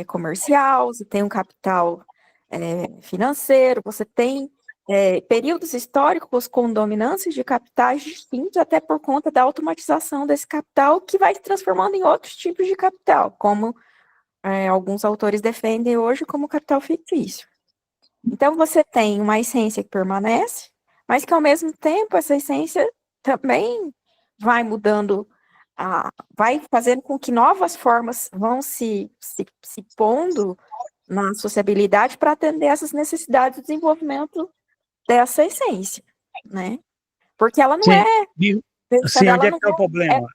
comercial, você tem um capital financeiro, você tem períodos históricos com dominâncias de capitais distintos, até por conta da automatização desse capital, que vai se transformando em outros tipos de capital, como alguns autores defendem hoje como capital fictício. Então, você tem uma essência que permanece, mas que, ao mesmo tempo, essa essência também vai mudando, vai fazendo com que novas formas vão se pondo na sociabilidade para atender essas necessidades de desenvolvimento dessa essência, né? Porque ela não Sim, pensando, onde é que está o problema?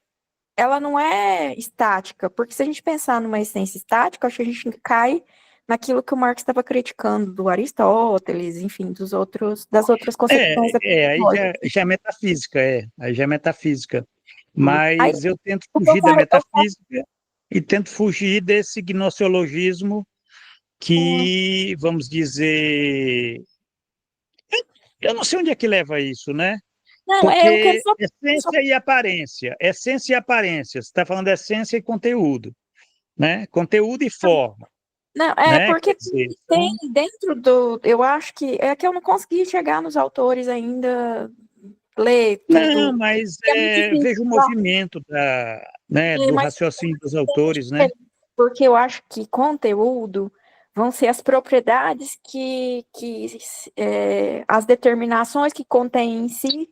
ela não é estática, porque se a gente pensar numa essência estática, acho que a gente cai naquilo que o Marx estava criticando do Aristóteles, enfim, das outras concepções. Aí já é metafísica, aí já é metafísica. Aí, Mas eu tento fugir da metafísica e tento fugir desse gnoseologismo que, vamos dizer, eu não sei onde é que leva isso, né? não, Porque essência e aparência, você está falando de essência e conteúdo, né? Conteúdo e forma. Não, né? porque Dizer, tem dentro eu acho que eu não consegui chegar nos autores ainda, ler tudo. Não, mas vejo o movimento do raciocínio dos autores, né? Porque eu acho que conteúdo vão ser as propriedades que as determinações que contém em si,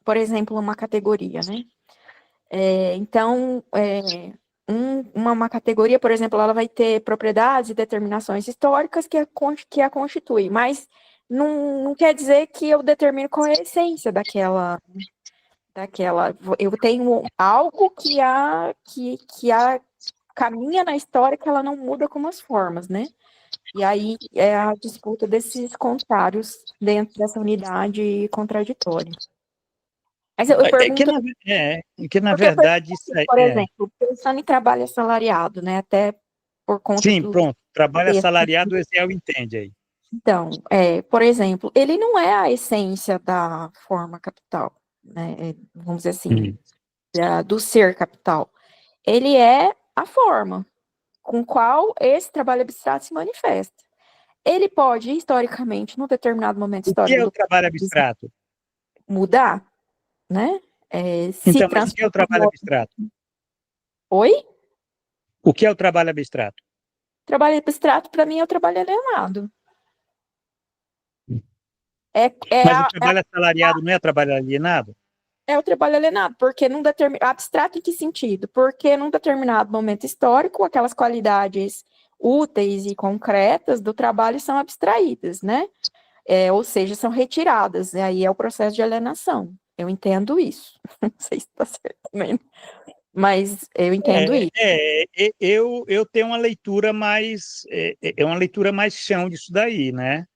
por exemplo, uma categoria, né? Então, uma categoria, por exemplo, ela vai ter propriedades e determinações históricas que a constituem, mas não quer dizer que eu determino qual é a essência daquela. Eu tenho algo que caminha na história, que ela não muda como as formas, né? E aí é a disputa desses contrários dentro dessa unidade contraditória. Mas eu pergunto... que na verdade... Por exemplo, pensando em trabalho assalariado, né? Até por conta pronto. Trabalho assalariado, o Eziel entende aí. Então, por exemplo, ele não é a essência da forma capital, né? Vamos dizer assim, do ser capital. Ele é a forma com qual esse trabalho abstrato se manifesta. Ele pode, historicamente, num determinado momento histórico... O que é o trabalho abstrato? Mudar, né? Então, mas o que é o trabalho abstrato? Oi? O que é o trabalho abstrato? Trabalho abstrato, para mim, é o trabalho alienado. Mas o trabalho assalariado não é trabalho alienado? É o trabalho alienado, porque abstrato em que sentido? Porque num determinado momento histórico, aquelas qualidades úteis e concretas do trabalho são abstraídas, né? Ou seja, são retiradas, e aí é o processo de alienação. Eu entendo isso. Não sei se está certo também, mas eu entendo isso. Eu tenho uma leitura mais... uma leitura mais chão disso daí, né?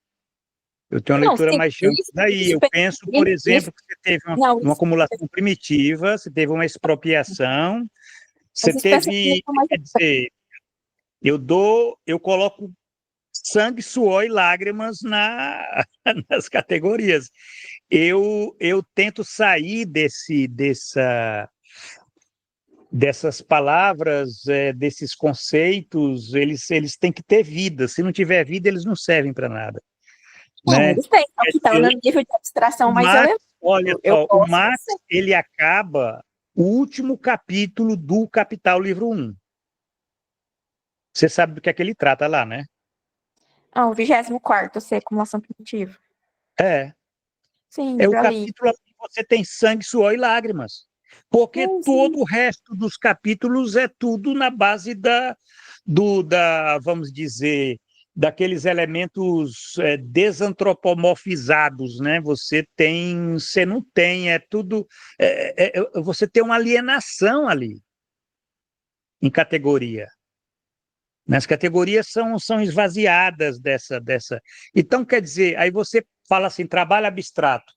Eu tenho uma leitura mais chão disso daí. Eu penso, por exemplo, que você teve uma acumulação primitiva, você teve uma expropriação, você teve... Quer dizer, eu coloco sangue, suor e lágrimas nas categorias. Eu tento sair dessas palavras, desses conceitos, eles têm que ter vida. Se não tiver vida, eles não servem para nada. Não, né? eles têm, então, que estão no nível de abstração mais elevado. Olha Eu só, o gosto Marx, assim. ele acaba o último capítulo do Capital, livro 1. Você sabe do que ele trata lá, né? Ah, o 24º, ser acumulação primitiva. É, Sim, é o já li. capítulo onde você tem sangue, suor e lágrimas. Porque Sim, todo sim. o resto dos capítulos é tudo na base vamos dizer, daqueles elementos desantropomorfizados, né? Você não tem, é tudo, você tem uma alienação ali em categoria. As categorias são esvaziadas dessa. Então, quer dizer, aí você fala assim, trabalho abstrato,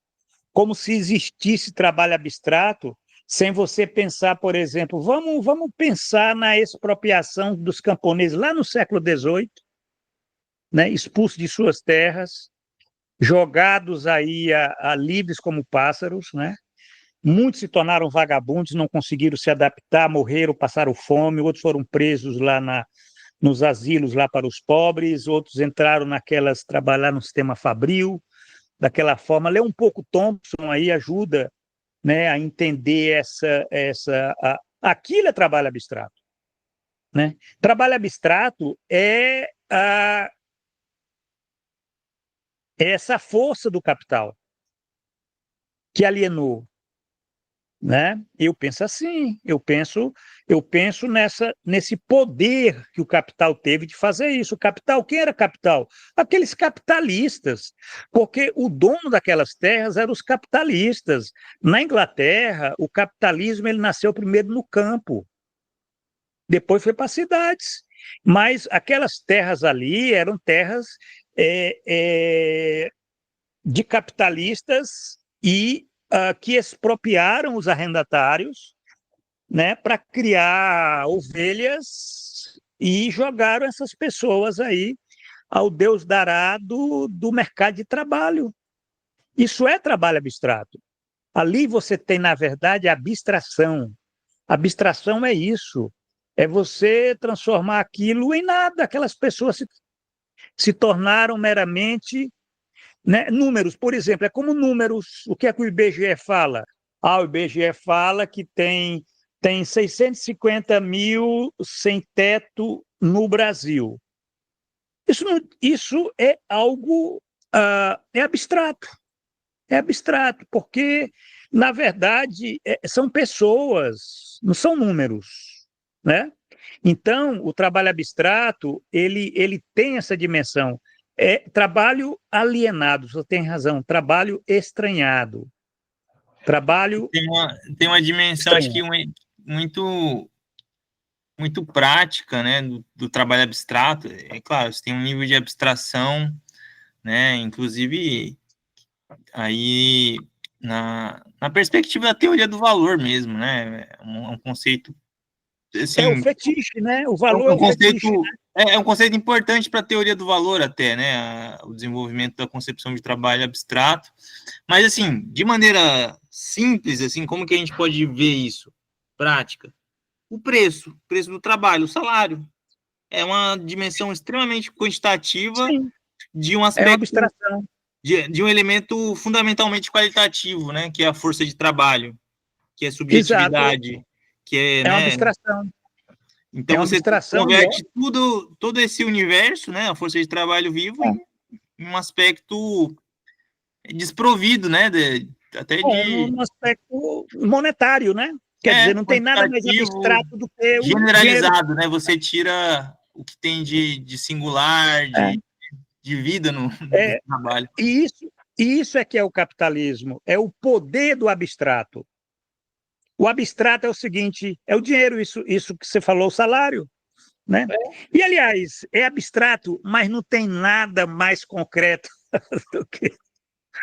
como se existisse trabalho abstrato, sem você pensar, por exemplo, vamos pensar na expropriação dos camponeses lá no século XVIII, né, expulsos de suas terras, jogados aí a livres como pássaros, né? Muitos se tornaram vagabundos, não conseguiram se adaptar, morreram, passaram fome, outros foram presos lá nos asilos lá para os pobres, outros entraram trabalhar no sistema fabril, daquela forma. Ler um pouco Thompson aí ajuda, né, a entender aquilo é trabalho abstrato, né? Trabalho abstrato é essa força do capital que alienou, né? Eu penso assim, eu penso nesse poder que o capital teve de fazer isso. O capital, quem era capital? Aqueles capitalistas, porque o dono daquelas terras eram os capitalistas. Na Inglaterra, o capitalismo ele nasceu primeiro no campo, depois foi para as cidades. Mas aquelas terras ali eram terras é, é, de capitalistas e que expropriaram os arrendatários, né, para criar ovelhas e jogaram essas pessoas aí ao Deus dará do mercado de trabalho. Isso é trabalho abstrato. Ali você tem, na verdade, abstração. Abstração é isso. É você transformar aquilo em nada. Aquelas pessoas se tornaram meramente, né, números. Por exemplo, é como números. O que é que o IBGE fala? O IBGE fala que tem 650 mil sem teto no Brasil. Isso é algo abstrato. É abstrato, porque, na verdade, são pessoas, não são números, né? Então, o trabalho abstrato, ele tem essa dimensão. É trabalho alienado, você tem razão, trabalho estranhado. Trabalho Tem uma dimensão, acho que estranhado. muito, muito prática, né, do trabalho abstrato. É claro, você tem um nível de abstração, né, inclusive aí na perspectiva da teoria do valor mesmo, né, um conceito, É o assim, fetiche, né? O é valor é um o fetiche, conceito, né? é um conceito importante para a teoria do valor até, né, o desenvolvimento da concepção de trabalho abstrato. Mas, assim, de maneira simples, assim, como que a gente pode ver isso? Prática. O preço do trabalho, o salário. É uma dimensão extremamente quantitativa Sim, de um é uma aspecto, abstração. de um elemento fundamentalmente qualitativo, né, que é a força de trabalho, que é Exato, subjetividade, que é, é uma né, abstração. então É uma você abstração e converte todo esse universo, né, a força de trabalho vivo, em um aspecto desprovido, né, até de no aspecto monetário, né? Quer dizer, não tem nada mais quantitativo, abstrato do que o dinheiro. generalizado, né? Você tira o que tem de singular, É, de vida no é, trabalho. e isso é que é o capitalismo, é o poder do abstrato. O abstrato é o seguinte, é o dinheiro, isso que você falou, o salário, né? E, aliás, é abstrato, mas não tem nada mais concreto do que,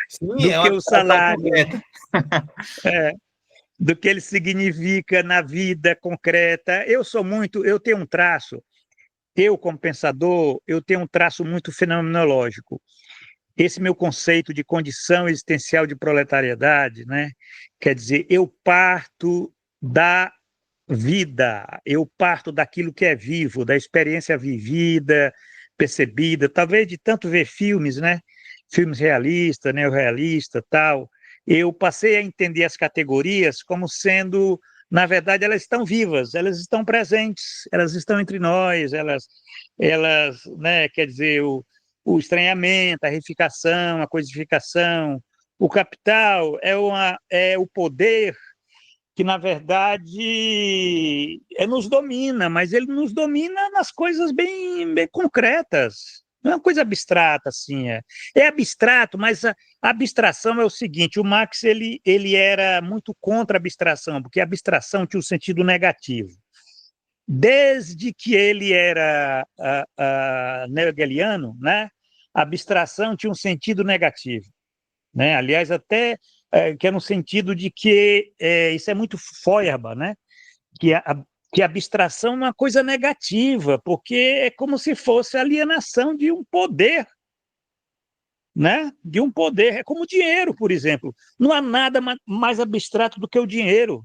Sim, do é uma que o abstração salário, concreta. é, do que ele significa na vida concreta. Eu tenho um traço, eu como pensador, eu tenho um traço muito fenomenológico. Esse meu conceito de condição existencial de proletariedade, né? Quer dizer, eu parto da vida, eu parto daquilo que é vivo, da experiência vivida, percebida, talvez de tanto ver filmes, né? Filmes realistas, neorrealistas, tal. eu passei a entender as categorias como sendo, na verdade, elas estão vivas, elas estão presentes, elas estão entre nós, elas, né, quer dizer, o estranhamento, a reificação, a codificação, o capital é o poder que, na verdade, nos domina, mas ele nos domina nas coisas bem concretas. Não é uma coisa abstrata, assim. É abstrato, mas a abstração é o seguinte, o Marx ele era muito contra a abstração, porque a abstração tinha um sentido negativo. Desde que ele era neo-hegeliano, né, a abstração tinha um sentido negativo. Né? Aliás, até que é no sentido de que isso é muito Feuerbach, né? Que a abstração é uma coisa negativa, porque é como se fosse alienação de um poder, né? De um poder. É como o dinheiro, por exemplo. Não há nada mais abstrato do que o dinheiro,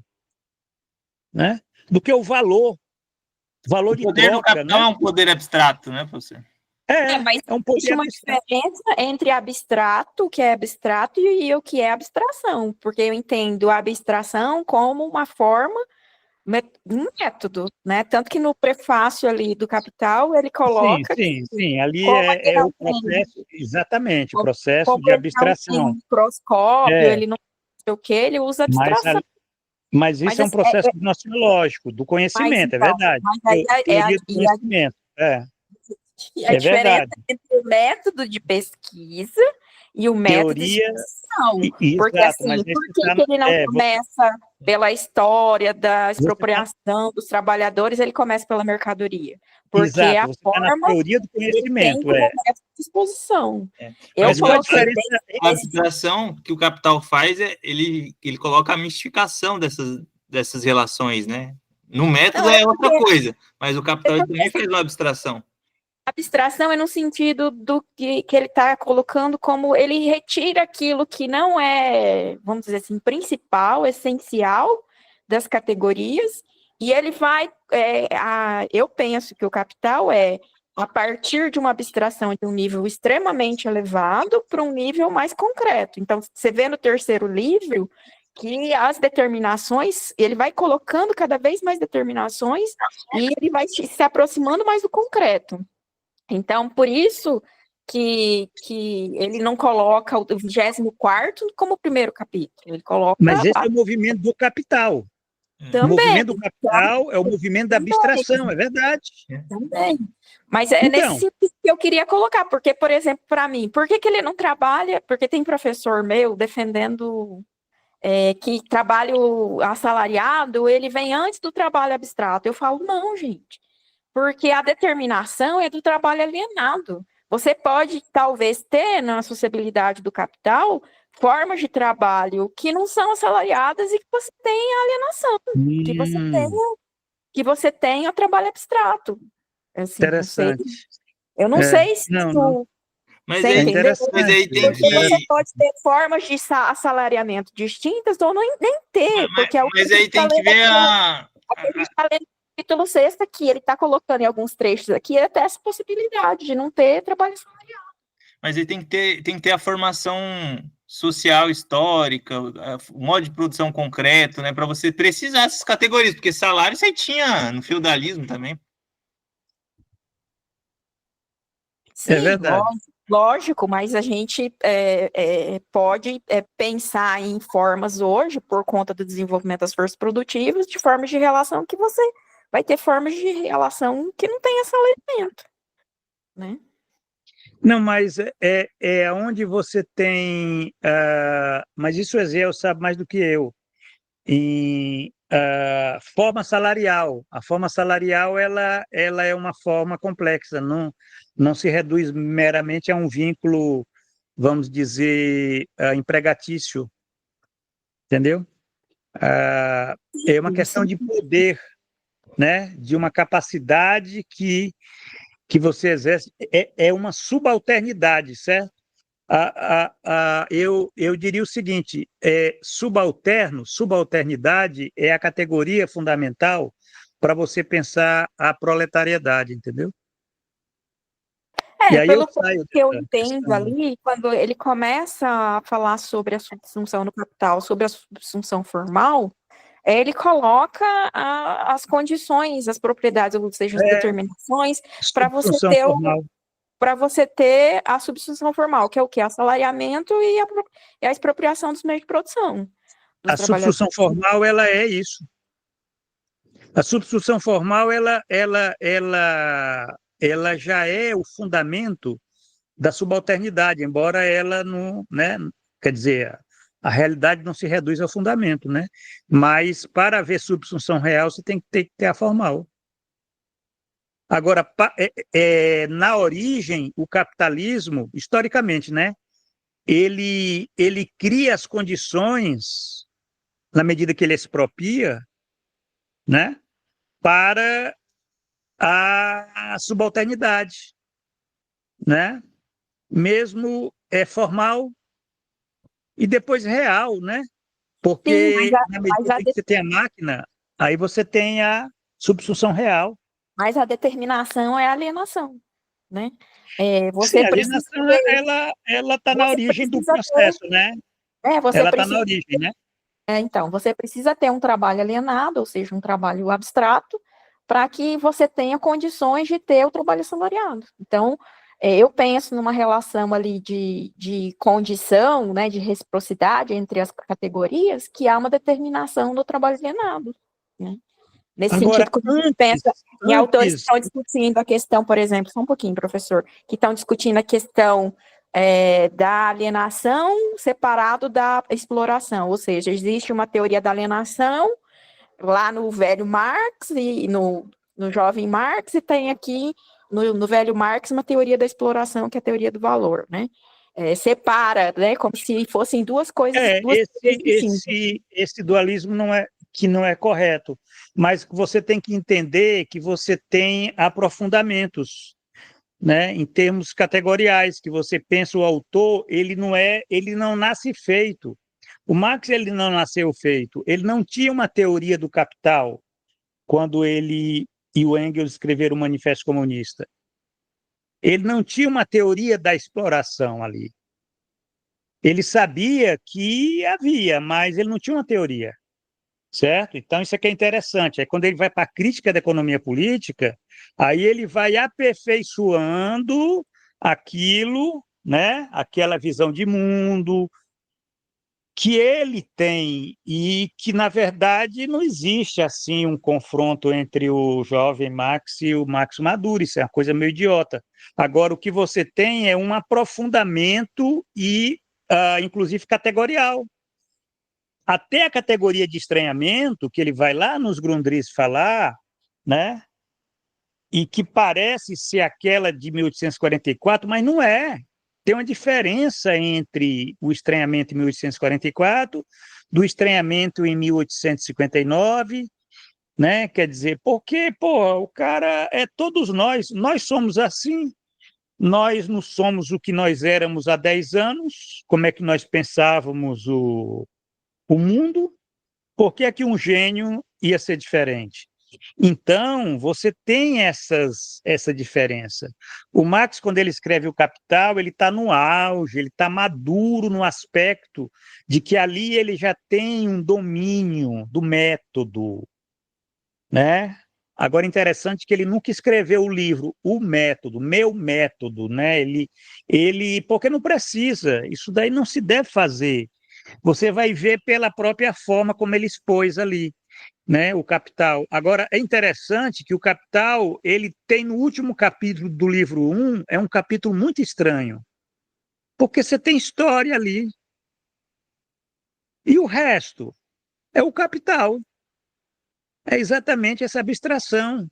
né? Do que o valor O de poder do troca, capital né? é um poder abstrato, né, professor? Mas é um existe poder uma abstrato. diferença entre abstrato, o que é abstrato, e o que é abstração, porque eu entendo a abstração como uma forma, um método, né? Tanto que no prefácio ali do Capital, ele coloca que, Sim. Ali como ele é não o processo, exatamente, o como, processo como de ele não tem um abstração. microscópio, É, ele não sei o que, ele usa mas abstração. Mas Mas isso é um assim, processo gnoseológico, do mas conhecimento, é então, verdade. mas aí Teoria do conhecimento, a é diferença verdade. entre o método de pesquisa e o método de Teoria, expressão. Porque, exato, mas assim, aí por você que está. que ele não começa pela história da Você tá, expropriação dos trabalhadores, ele começa pela mercadoria? Porque é exato, a você está na forma teoria do que ele tem conhecimento, como método de exposição. Eu Mas Mas qual a coloquei diferença? a abstração que o capital faz ele coloca a mistificação dessas relações, né? No método Não, é é outra porque coisa, mas o capital ele também fez uma abstração. abstração é no sentido do que ele está colocando como ele retira aquilo que não é, vamos dizer assim, principal, essencial das categorias, e ele vai, eu penso que o capital é a partir de uma abstração de um nível extremamente elevado para um nível mais concreto. Então, você vê no terceiro livro que as determinações, ele vai colocando cada vez mais determinações e ele vai se aproximando mais do concreto. Então, por isso que ele não coloca o 24º como primeiro capítulo, ele coloca Mas esse lá é o movimento do capital. O também, movimento do capital é o movimento da abstração, é verdade. também. Mas é nesse Então, sentido que eu queria colocar, porque, por exemplo, para mim, por que ele não trabalha? Porque tem professor meu defendendo que trabalho assalariado, ele vem antes do trabalho abstrato. Eu falo, não, gente, porque a determinação é do trabalho alienado. Você pode, talvez, ter na sociabilidade do capital formas de trabalho que não são assalariadas e que você tem alienação, que você tenha trabalho abstrato. Assim, não sei. interessante. Eu não sei se Não. Mas você É aí, entendeu? mas interessante. aí tem Porque você que pode ter formas de assalariamento distintas ou nem ter, porque é o que a mas gente aí está tem que lendo ver aqui, a gente está lendo no capítulo 6 aqui, ele está colocando em alguns trechos aqui até essa possibilidade de não ter trabalho assalariado. mas aí tem que ter a formação social, histórica, o modo de produção concreto, né, para você precisar dessas categorias, porque salário você tinha no feudalismo também. É Sim, verdade. lógico, mas a gente pode pensar em formas hoje, por conta do desenvolvimento das forças produtivas, de formas de relação que você vai ter formas de relação que não tem assalariamento, né? Não, mas é onde você tem. Mas isso o Ezel sabe mais do que eu. Em forma salarial. A forma salarial ela é uma forma complexa, não se reduz meramente a um vínculo, vamos dizer, empregatício, entendeu? É uma questão Sim. de poder, né? De uma capacidade que você exerce, é uma subalternidade, certo? Eu diria o seguinte: subalternidade é a categoria fundamental para você pensar a proletariedade, entendeu? E aí eu Pelo pouco saio que eu dessa entendo questão. ali, quando ele começa a falar sobre a subsunção no capital, sobre a subsunção formal, ele coloca as condições, as propriedades, ou seja, as É, determinações, para você subsunção ter formal. a subsunção formal, que é o quê? Assalariamento e a expropriação dos meios de produção dos A trabalhadores. subsunção formal, ela é isso. A substituição formal ela já é o fundamento da subalternidade, embora ela não, né, quer dizer, a realidade não se reduz ao fundamento, né? Mas para haver subsunção real, você tem que ter a formal. Agora, na origem, o capitalismo, historicamente, né, ele cria as condições, na medida que ele expropria, né, para a subalternidade, né? Mesmo formal e depois real, né? Sim, Porque na medida que você tem a máquina, aí você tem a substituição real. mas a determinação é a alienação, né? Sim, Você a precisa alienação ter, ela está na você origem do precisa ter, processo, né? você Ela está na precisa, origem, né? então, você precisa ter um trabalho alienado, ou seja, um trabalho abstrato, para que você tenha condições de ter o trabalho assalariado. Então, eu penso numa relação ali de condição, né, de reciprocidade entre as categorias, que há uma determinação do trabalho alienado, né? Nesse Agora, sentido, quando a gente pensa em autores que antes, estão discutindo a questão, por exemplo, só um pouquinho, professor, que estão discutindo a questão da alienação separado da exploração, ou seja, existe uma teoria da alienação lá no velho Marx e no jovem Marx, e tem aqui no velho Marx uma teoria da exploração, que é a teoria do valor, né? Separa, né, como se fossem duas coisas distintas. esse dualismo não é correto, mas você tem que entender que você tem aprofundamentos, né, em termos categoriais, que você pensa o autor, ele não nasce feito. O Marx ele não nasceu feito, ele não tinha uma teoria do capital quando ele e o Engels escreveram o Manifesto Comunista. Ele não tinha uma teoria da exploração ali. Ele sabia que havia, mas ele não tinha uma teoria, certo? Então, isso aqui é interessante. Aí, quando ele vai para a crítica da economia política, aí ele vai aperfeiçoando aquilo, né? Aquela visão de mundo que ele tem e que, na verdade, não existe assim um confronto entre o jovem Marx e o Marx maduro. Isso é uma coisa meio idiota. Agora, o que você tem é um aprofundamento e, inclusive, categorial. Até a categoria de estranhamento, que ele vai lá nos Grundrisse falar, né? E que parece ser aquela de 1844, mas não é. Tem uma diferença entre o estranhamento em 1844, do estranhamento em 1859, né? Quer dizer, porque, pô, o cara todos nós somos assim, nós não somos o que nós éramos há 10 anos, como é que nós pensávamos o mundo, por que é que um gênio ia ser diferente? Então, você tem essa diferença. O Marx, quando ele escreve o Capital, ele está no auge, ele está maduro no aspecto de que ali ele já tem um domínio do método, né? Agora, interessante que ele nunca escreveu o livro O Método, Meu Método, né? Porque não precisa, isso daí não se deve fazer. Você vai ver pela própria forma como ele expôs ali, né, o Capital. Agora, é interessante que o Capital, ele tem no último capítulo do livro 1, é um capítulo muito estranho, porque você tem história ali, e o resto é o Capital. É exatamente essa abstração.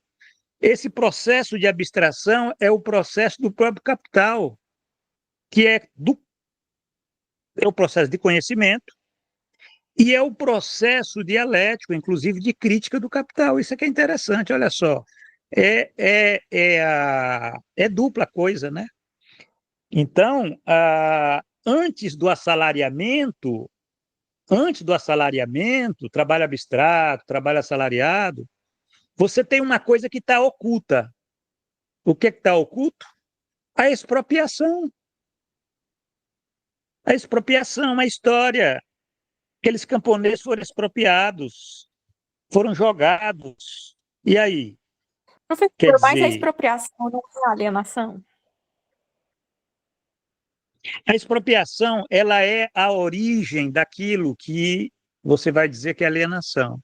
Esse processo de abstração é o processo do próprio Capital, que é o processo de conhecimento, e é o processo dialético, inclusive de crítica do capital. Isso é que é interessante, olha só. É dupla coisa, né? Então, antes do assalariamento, trabalho abstrato, trabalho assalariado, você tem uma coisa que está oculta. O que está oculto? A expropriação. A expropriação, a história. Aqueles camponeses foram expropriados, foram jogados. E aí? Quer Professor, mas a dizer, expropriação não é alienação? a expropriação, ela é a origem daquilo que você vai dizer que é alienação,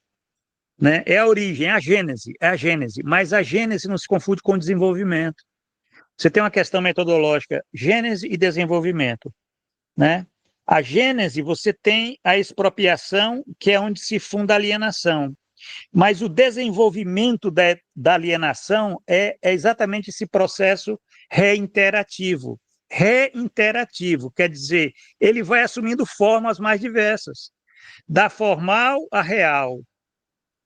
né? É a origem, é a gênese, mas a gênese não se confunde com o desenvolvimento. Você tem uma questão metodológica, gênese e desenvolvimento, né? A gênese, você tem a expropriação, que é onde se funda a alienação. Mas o desenvolvimento da alienação é exatamente esse processo reinterativo. Reinterativo, quer dizer, ele vai assumindo formas mais diversas, da formal à real,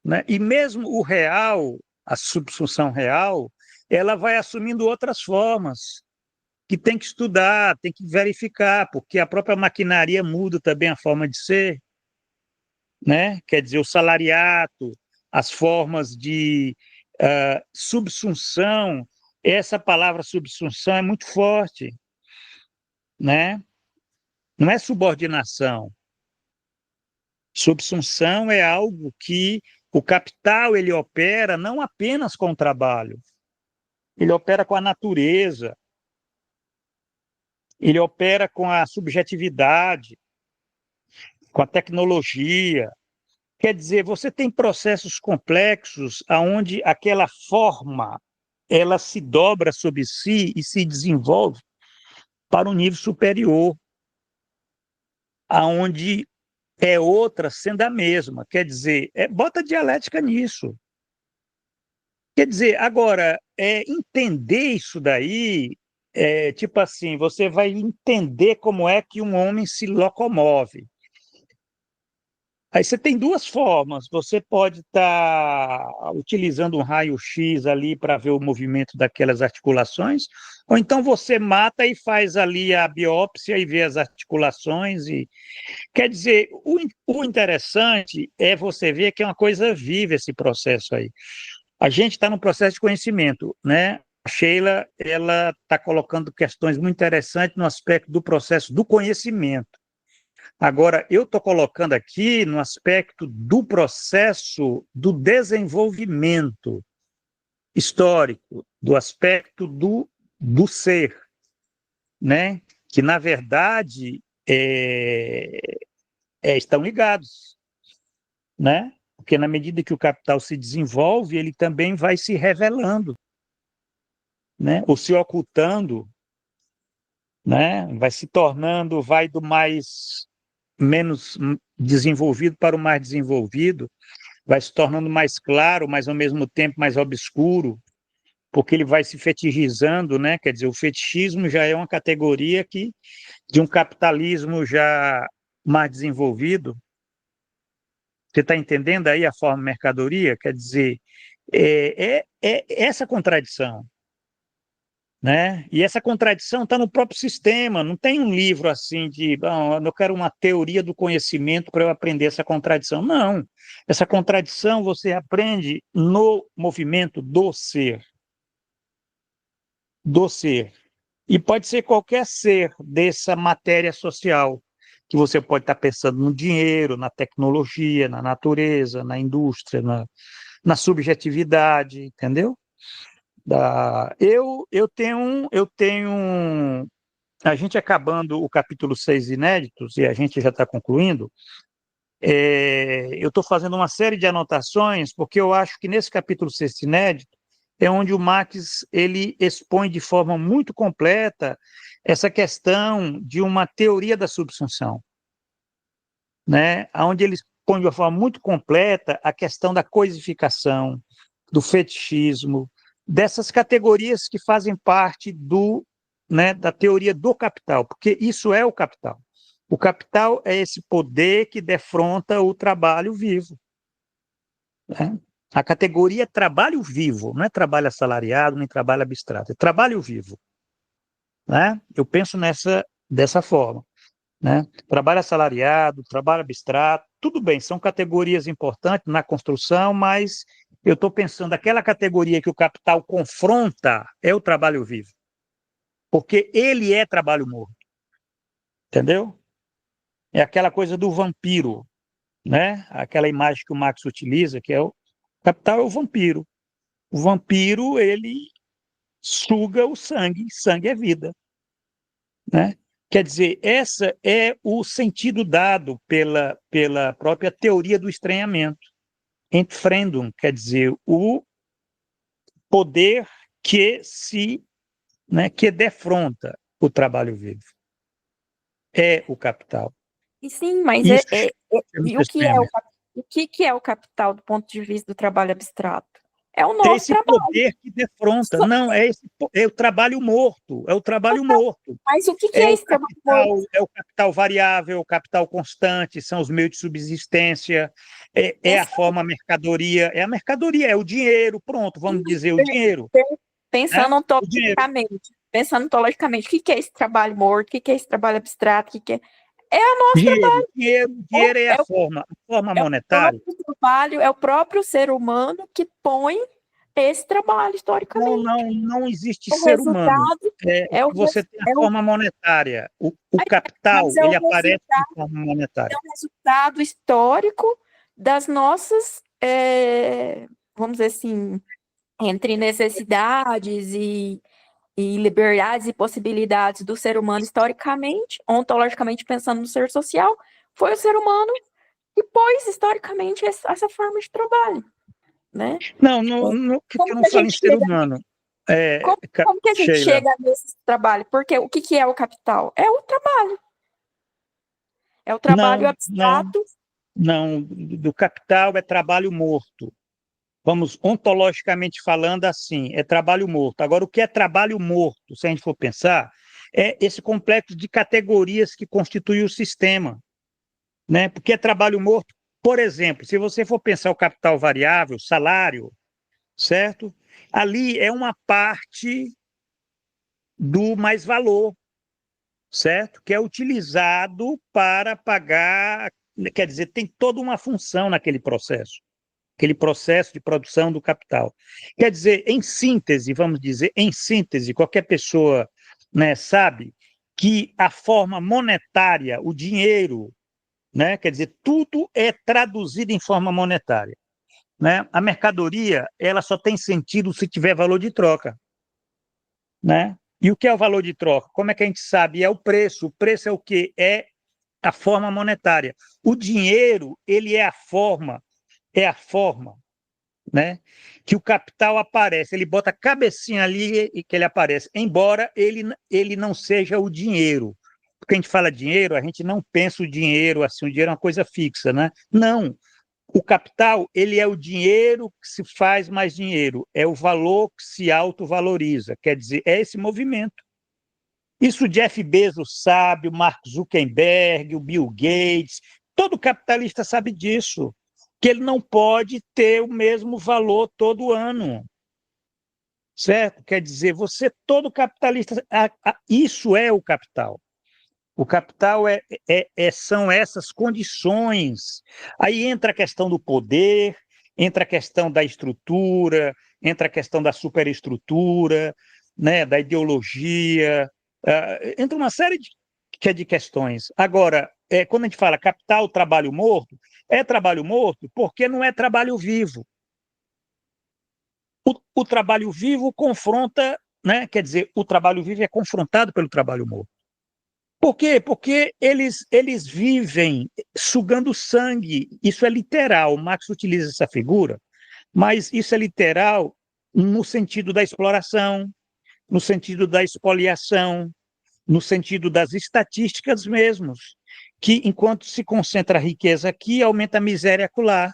né? E mesmo o real, a subsunção real, ela vai assumindo outras formas, que tem que estudar, tem que verificar, porque a própria maquinaria muda também a forma de ser, né? Quer dizer, o salariato, as formas de subsunção, essa palavra subsunção é muito forte, né? Não é subordinação. Subsunção é algo que o capital ele opera não apenas com o trabalho, ele opera com a natureza, ele opera com a subjetividade, com a tecnologia. Quer dizer, você tem processos complexos aonde aquela forma ela se dobra sobre si e se desenvolve para um nível superior, aonde é outra sendo a mesma. Quer dizer, bota dialética nisso. Quer dizer, agora, entender isso daí, tipo assim, você vai entender como é que um homem se locomove. Aí você tem duas formas. Você pode estar utilizando um raio-x ali para ver o movimento daquelas articulações, ou então você mata e faz ali a biópsia e vê as articulações. Quer dizer, o interessante é você ver que é uma coisa viva esse processo aí. A gente está num processo de conhecimento, né? A Sheila, ela está colocando questões muito interessantes no aspecto do processo do conhecimento. Agora, eu estou colocando aqui no aspecto do processo do desenvolvimento histórico, do aspecto do ser, né? Que, na verdade, estão ligados, né? Porque na medida que o capital se desenvolve, ele também vai se revelando, né? Ou se ocultando, né? Vai se tornando, vai do mais menos desenvolvido para o mais desenvolvido, vai se tornando mais claro, mas ao mesmo tempo mais obscuro, porque ele vai se fetichizando, né? Quer dizer, o fetichismo já é uma categoria que de um capitalismo já mais desenvolvido. Você está entendendo aí a forma mercadoria? Quer dizer, essa contradição, né? E essa contradição está no próprio sistema, não tem um livro assim de, bom, eu quero uma teoria do conhecimento para eu aprender essa contradição. Não, essa contradição você aprende no movimento do ser, do ser. E pode ser qualquer ser dessa matéria social, que você pode estar pensando no dinheiro, na tecnologia, na natureza, na indústria, na subjetividade, entendeu? Eu tenho a gente acabando o capítulo 6 inéditos, e a gente já está concluindo, eu estou fazendo uma série de anotações, porque eu acho que nesse capítulo 6 inédito é onde o Marx ele expõe de forma muito completa essa questão de uma teoria da subsunção, né? Onde ele expõe de uma forma muito completa a questão da coisificação, do fetichismo, dessas categorias que fazem parte da teoria do capital, porque isso é o capital. O capital é esse poder que defronta o trabalho vivo, né? A categoria é trabalho vivo, não é trabalho assalariado, nem trabalho abstrato, é trabalho vivo, né? Eu penso dessa forma, né? Trabalho assalariado, trabalho abstrato, tudo bem, são categorias importantes na construção, mas eu estou pensando aquela categoria que o capital confronta é o trabalho vivo. porque ele é trabalho morto, entendeu? É aquela coisa do vampiro, né? Aquela imagem que o Marx utiliza, que é o capital é o vampiro. O vampiro, ele suga o sangue, sangue é vida, né? Quer dizer, esse é o sentido dado pela própria teoria do estranhamento. Entfremdung, quer dizer, o poder que que defronta o trabalho vivo. É o capital. E sim, mas Isso e o que é o capital do ponto de vista do trabalho abstrato? É o é nosso esse trabalho. poder que defronta. Não, é o trabalho morto. É o trabalho morto. Mas o que é esse trabalho morto? É o capital variável, o capital constante, são os meios de subsistência, é a forma mercadoria, é a mercadoria, é o dinheiro, pronto, vamos dizer o dinheiro. Pensando O dinheiro. ontologicamente, o que é esse trabalho morto? O que é esse trabalho abstrato? É o nosso trabalho. Dinheiro é a forma monetária. É o próprio ser humano que põe esse trabalho historicamente. Não existe O ser humano. resultado Você tem a forma monetária. O capital, ele aparece em forma monetária. É o resultado histórico das nossas, vamos dizer assim, entre necessidades e liberdades e possibilidades do ser humano historicamente, ontologicamente pensando no ser social, foi o ser humano que pôs historicamente essa forma de trabalho, né? Não que eu não falo em ser humano. Como que a gente Sheila, chega nesse trabalho? Porque o que é o capital? É o trabalho. É o trabalho abstrato. Não, do capital é trabalho morto. Vamos, ontologicamente falando assim, é trabalho morto. Agora, o que é trabalho morto, se a gente for pensar, é esse complexo de categorias que constitui o sistema, né? Porque é trabalho morto, por exemplo, se você for pensar o capital variável, salário, certo? Ali é uma parte do mais-valor, certo? Que é utilizado para pagar, quer dizer, tem toda uma função naquele processo. Aquele processo de produção do capital. Quer dizer, em síntese, vamos dizer, em síntese, qualquer pessoa, né, sabe que a forma monetária, o dinheiro, né, quer dizer, tudo é traduzido em forma monetária. Né? A mercadoria, ela só tem sentido se tiver valor de troca. Né? E o que é o valor de troca? Como é que a gente sabe? É o preço. O preço é o quê? É a forma monetária. O dinheiro, ele é a forma, né? Que o capital aparece, ele bota a cabecinha ali e que ele aparece, embora ele não seja o dinheiro. Porque a gente fala dinheiro, a gente não pensa o dinheiro assim, o dinheiro é uma coisa fixa, né? Não. O capital, ele é o dinheiro que se faz mais dinheiro, é o valor que se autovaloriza, quer dizer, é esse movimento. Isso o Jeff Bezos sabe, o Mark Zuckerberg, o Bill Gates, todo capitalista sabe disso, que ele não pode ter o mesmo valor todo ano, certo? Quer dizer, todo capitalista, isso é o capital. O capital são essas condições. Aí entra a questão do poder, entra a questão da estrutura, entra a questão da superestrutura, né, da ideologia, entra uma série de questões. Agora, quando a gente fala capital, trabalho morto, é trabalho morto porque não é trabalho vivo. O trabalho vivo confronta, né, quer dizer, o trabalho vivo é confrontado pelo trabalho morto. Por quê? Porque eles vivem sugando sangue. Isso é literal. O Marx utiliza essa figura, mas isso é literal no sentido da exploração, no sentido da expoliação, no sentido das estatísticas mesmos, que enquanto se concentra a riqueza aqui, aumenta a miséria acolá.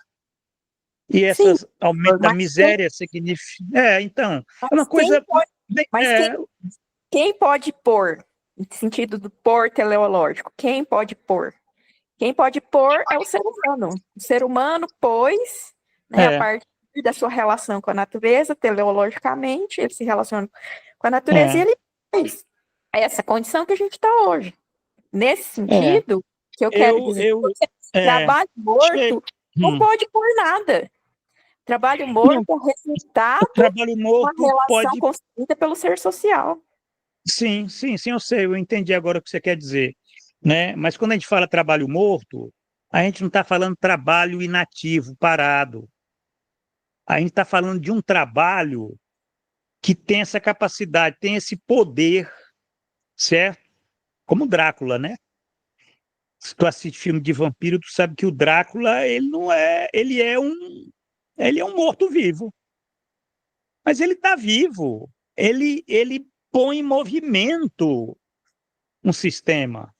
E essas aumento da miséria significa... então, é uma coisa... Quem pode pôr, no sentido do pôr teleológico, quem pode pôr? Quem pode pôr é o ser humano. O ser humano pôs, né, a partir da sua relação com a natureza, teleologicamente, ele se relaciona com a natureza e ele pôs essa condição que a gente está hoje. Nesse sentido, que eu quero dizer, trabalho morto não pode pôr nada. Trabalho morto é resultado trabalho morto de uma relação construída pelo ser social. Sim, sim, sim, eu sei, eu entendi agora o que você quer dizer, né? Mas quando a gente fala trabalho morto, a gente não está falando trabalho inativo, parado. A gente está falando de um trabalho que tem essa capacidade, tem esse poder, certo? Como Drácula, né? Se tu assiste filme de vampiro, tu sabe que o Drácula, ele não é, ele é um morto-vivo, mas ele está vivo. Ele põe em movimento um sistema.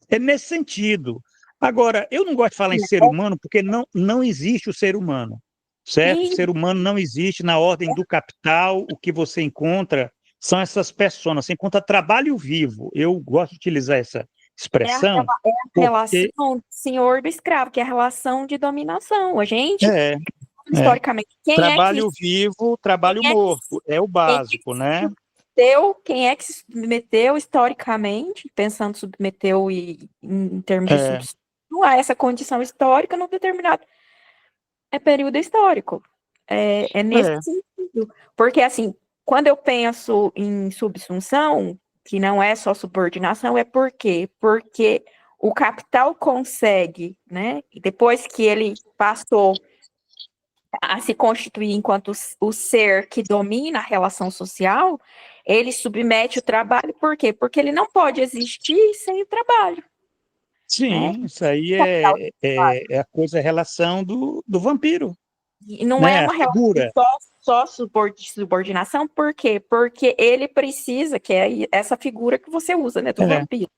É nesse sentido. Agora, eu não gosto de falar em ser humano porque não existe o ser humano, certo? O E ser humano não existe na ordem do capital. O que você encontra são essas pessoas. Você encontra trabalho vivo. Eu gosto de utilizar essa expressão é a porque relação do senhor do escravo, que é a relação de dominação. A gente, é, é historicamente, trabalho vivo, trabalho quem é que, morto. É o quem é que básico, se né? submeteu, quem é que se submeteu historicamente, pensando submeteu em termos de É, substituição a essa condição histórica num determinado período histórico. É nesse é, sentido. Porque, assim, quando eu penso em subsunção, que não é só subordinação, é por quê? Porque o capital consegue, né, depois que ele passou a se constituir enquanto o ser que domina a relação social, ele submete o trabalho, por quê? Porque ele não pode existir sem o trabalho, né? sim, isso aí O capital é a coisa, a relação do vampiro, e não é né? A uma relação figura. só subordinação, por quê? Porque ele precisa, que é essa figura que você usa, né, do É, vampiro.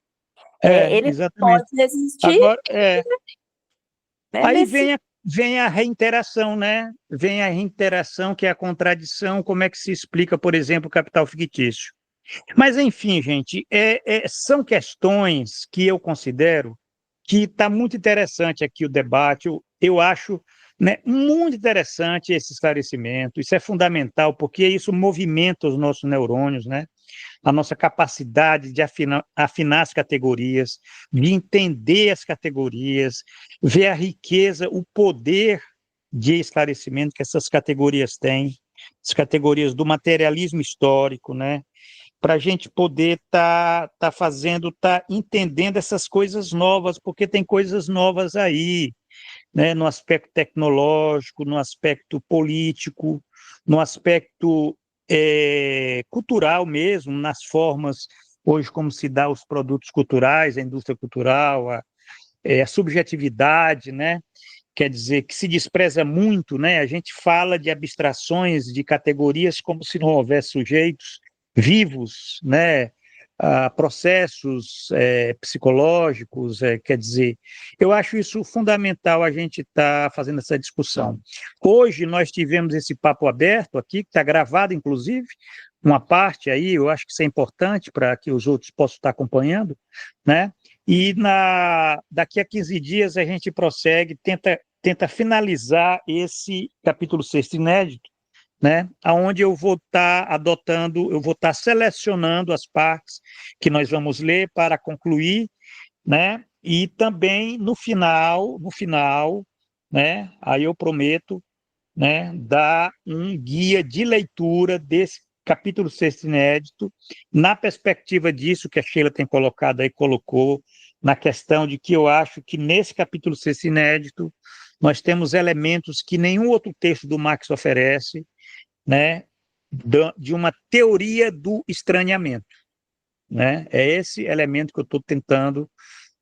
Ele exatamente. pode existir, Agora, né, aí nesse. vem a reinteração, né? Vem a reinteração, que é a contradição, como é que se explica, por exemplo, o capital fictício. Mas, enfim, gente, são questões que eu considero que está muito interessante aqui o debate. Eu acho, né, muito interessante esse esclarecimento. Isso é fundamental, porque isso movimenta os nossos neurônios, né? A nossa capacidade de afinar as categorias, de entender as categorias, ver a riqueza, o poder de esclarecimento que essas categorias têm, as categorias do materialismo histórico, né? Para a gente poder tá fazendo, tá entendendo essas coisas novas, porque tem coisas novas aí, né? No aspecto tecnológico, no aspecto político, no aspecto cultural mesmo, nas formas hoje como se dá os produtos culturais, a indústria cultural, a subjetividade, né? Quer dizer, que se despreza muito, né? A gente fala de abstrações, de categorias como se não houvesse sujeitos vivos, né? Processos psicológicos, quer dizer, eu acho isso fundamental a gente estar fazendo essa discussão. Hoje nós tivemos esse papo aberto aqui, que está gravado, inclusive, uma parte aí, eu acho que isso é importante para que os outros possam estar acompanhando, né? E daqui a 15 dias a gente prossegue, tenta finalizar esse capítulo 6 inédito, né? Onde eu vou estar adotando, eu vou estar selecionando as partes que nós vamos ler para concluir, né? E também no final, né? Aí eu prometo, né? Dar um guia de leitura desse capítulo 6 inédito, na perspectiva disso que a Sheila tem colocado aí, colocou, na questão de que eu acho que nesse capítulo 6 inédito nós temos elementos que nenhum outro texto do Marx oferece, né? De uma teoria do estranhamento, né? É esse elemento que eu estou tentando,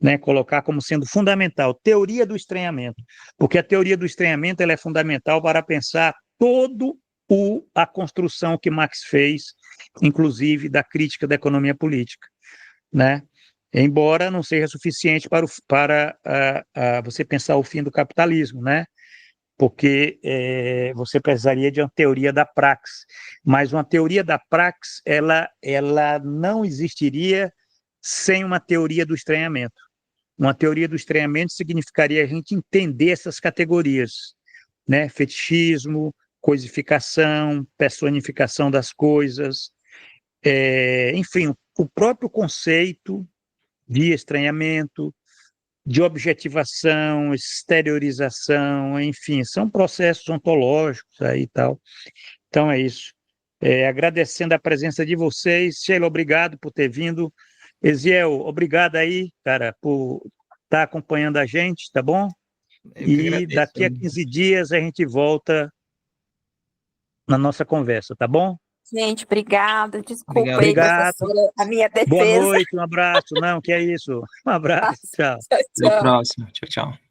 né, colocar como sendo fundamental, teoria do estranhamento, porque a teoria do estranhamento ela é fundamental para pensar a construção que Marx fez, inclusive da crítica da economia política, né? Embora não seja suficiente para você pensar o fim do capitalismo, né? Porque você precisaria de uma teoria da praxis, mas uma teoria da praxis ela não existiria sem uma teoria do estranhamento. Uma teoria do estranhamento significaria a gente entender essas categorias, né? Fetichismo, coisificação, personificação das coisas, enfim, o próprio conceito de estranhamento, de objetivação, exteriorização, enfim, são processos ontológicos aí e tal. Então é isso. Agradecendo a presença de vocês. Sheila, obrigado por ter vindo. Eziel, obrigado aí, cara, por estar acompanhando a gente, tá bom? Eu que E agradeço. daqui a 15 dias a gente volta na nossa conversa, tá bom? Gente, obrigada. Desculpa Obrigado. aí, Obrigado. professora, a minha Boa defesa. noite, um abraço. Não, que é isso. Um abraço, tchau. Tchau, Até o tchau. próximo. Tchau, tchau.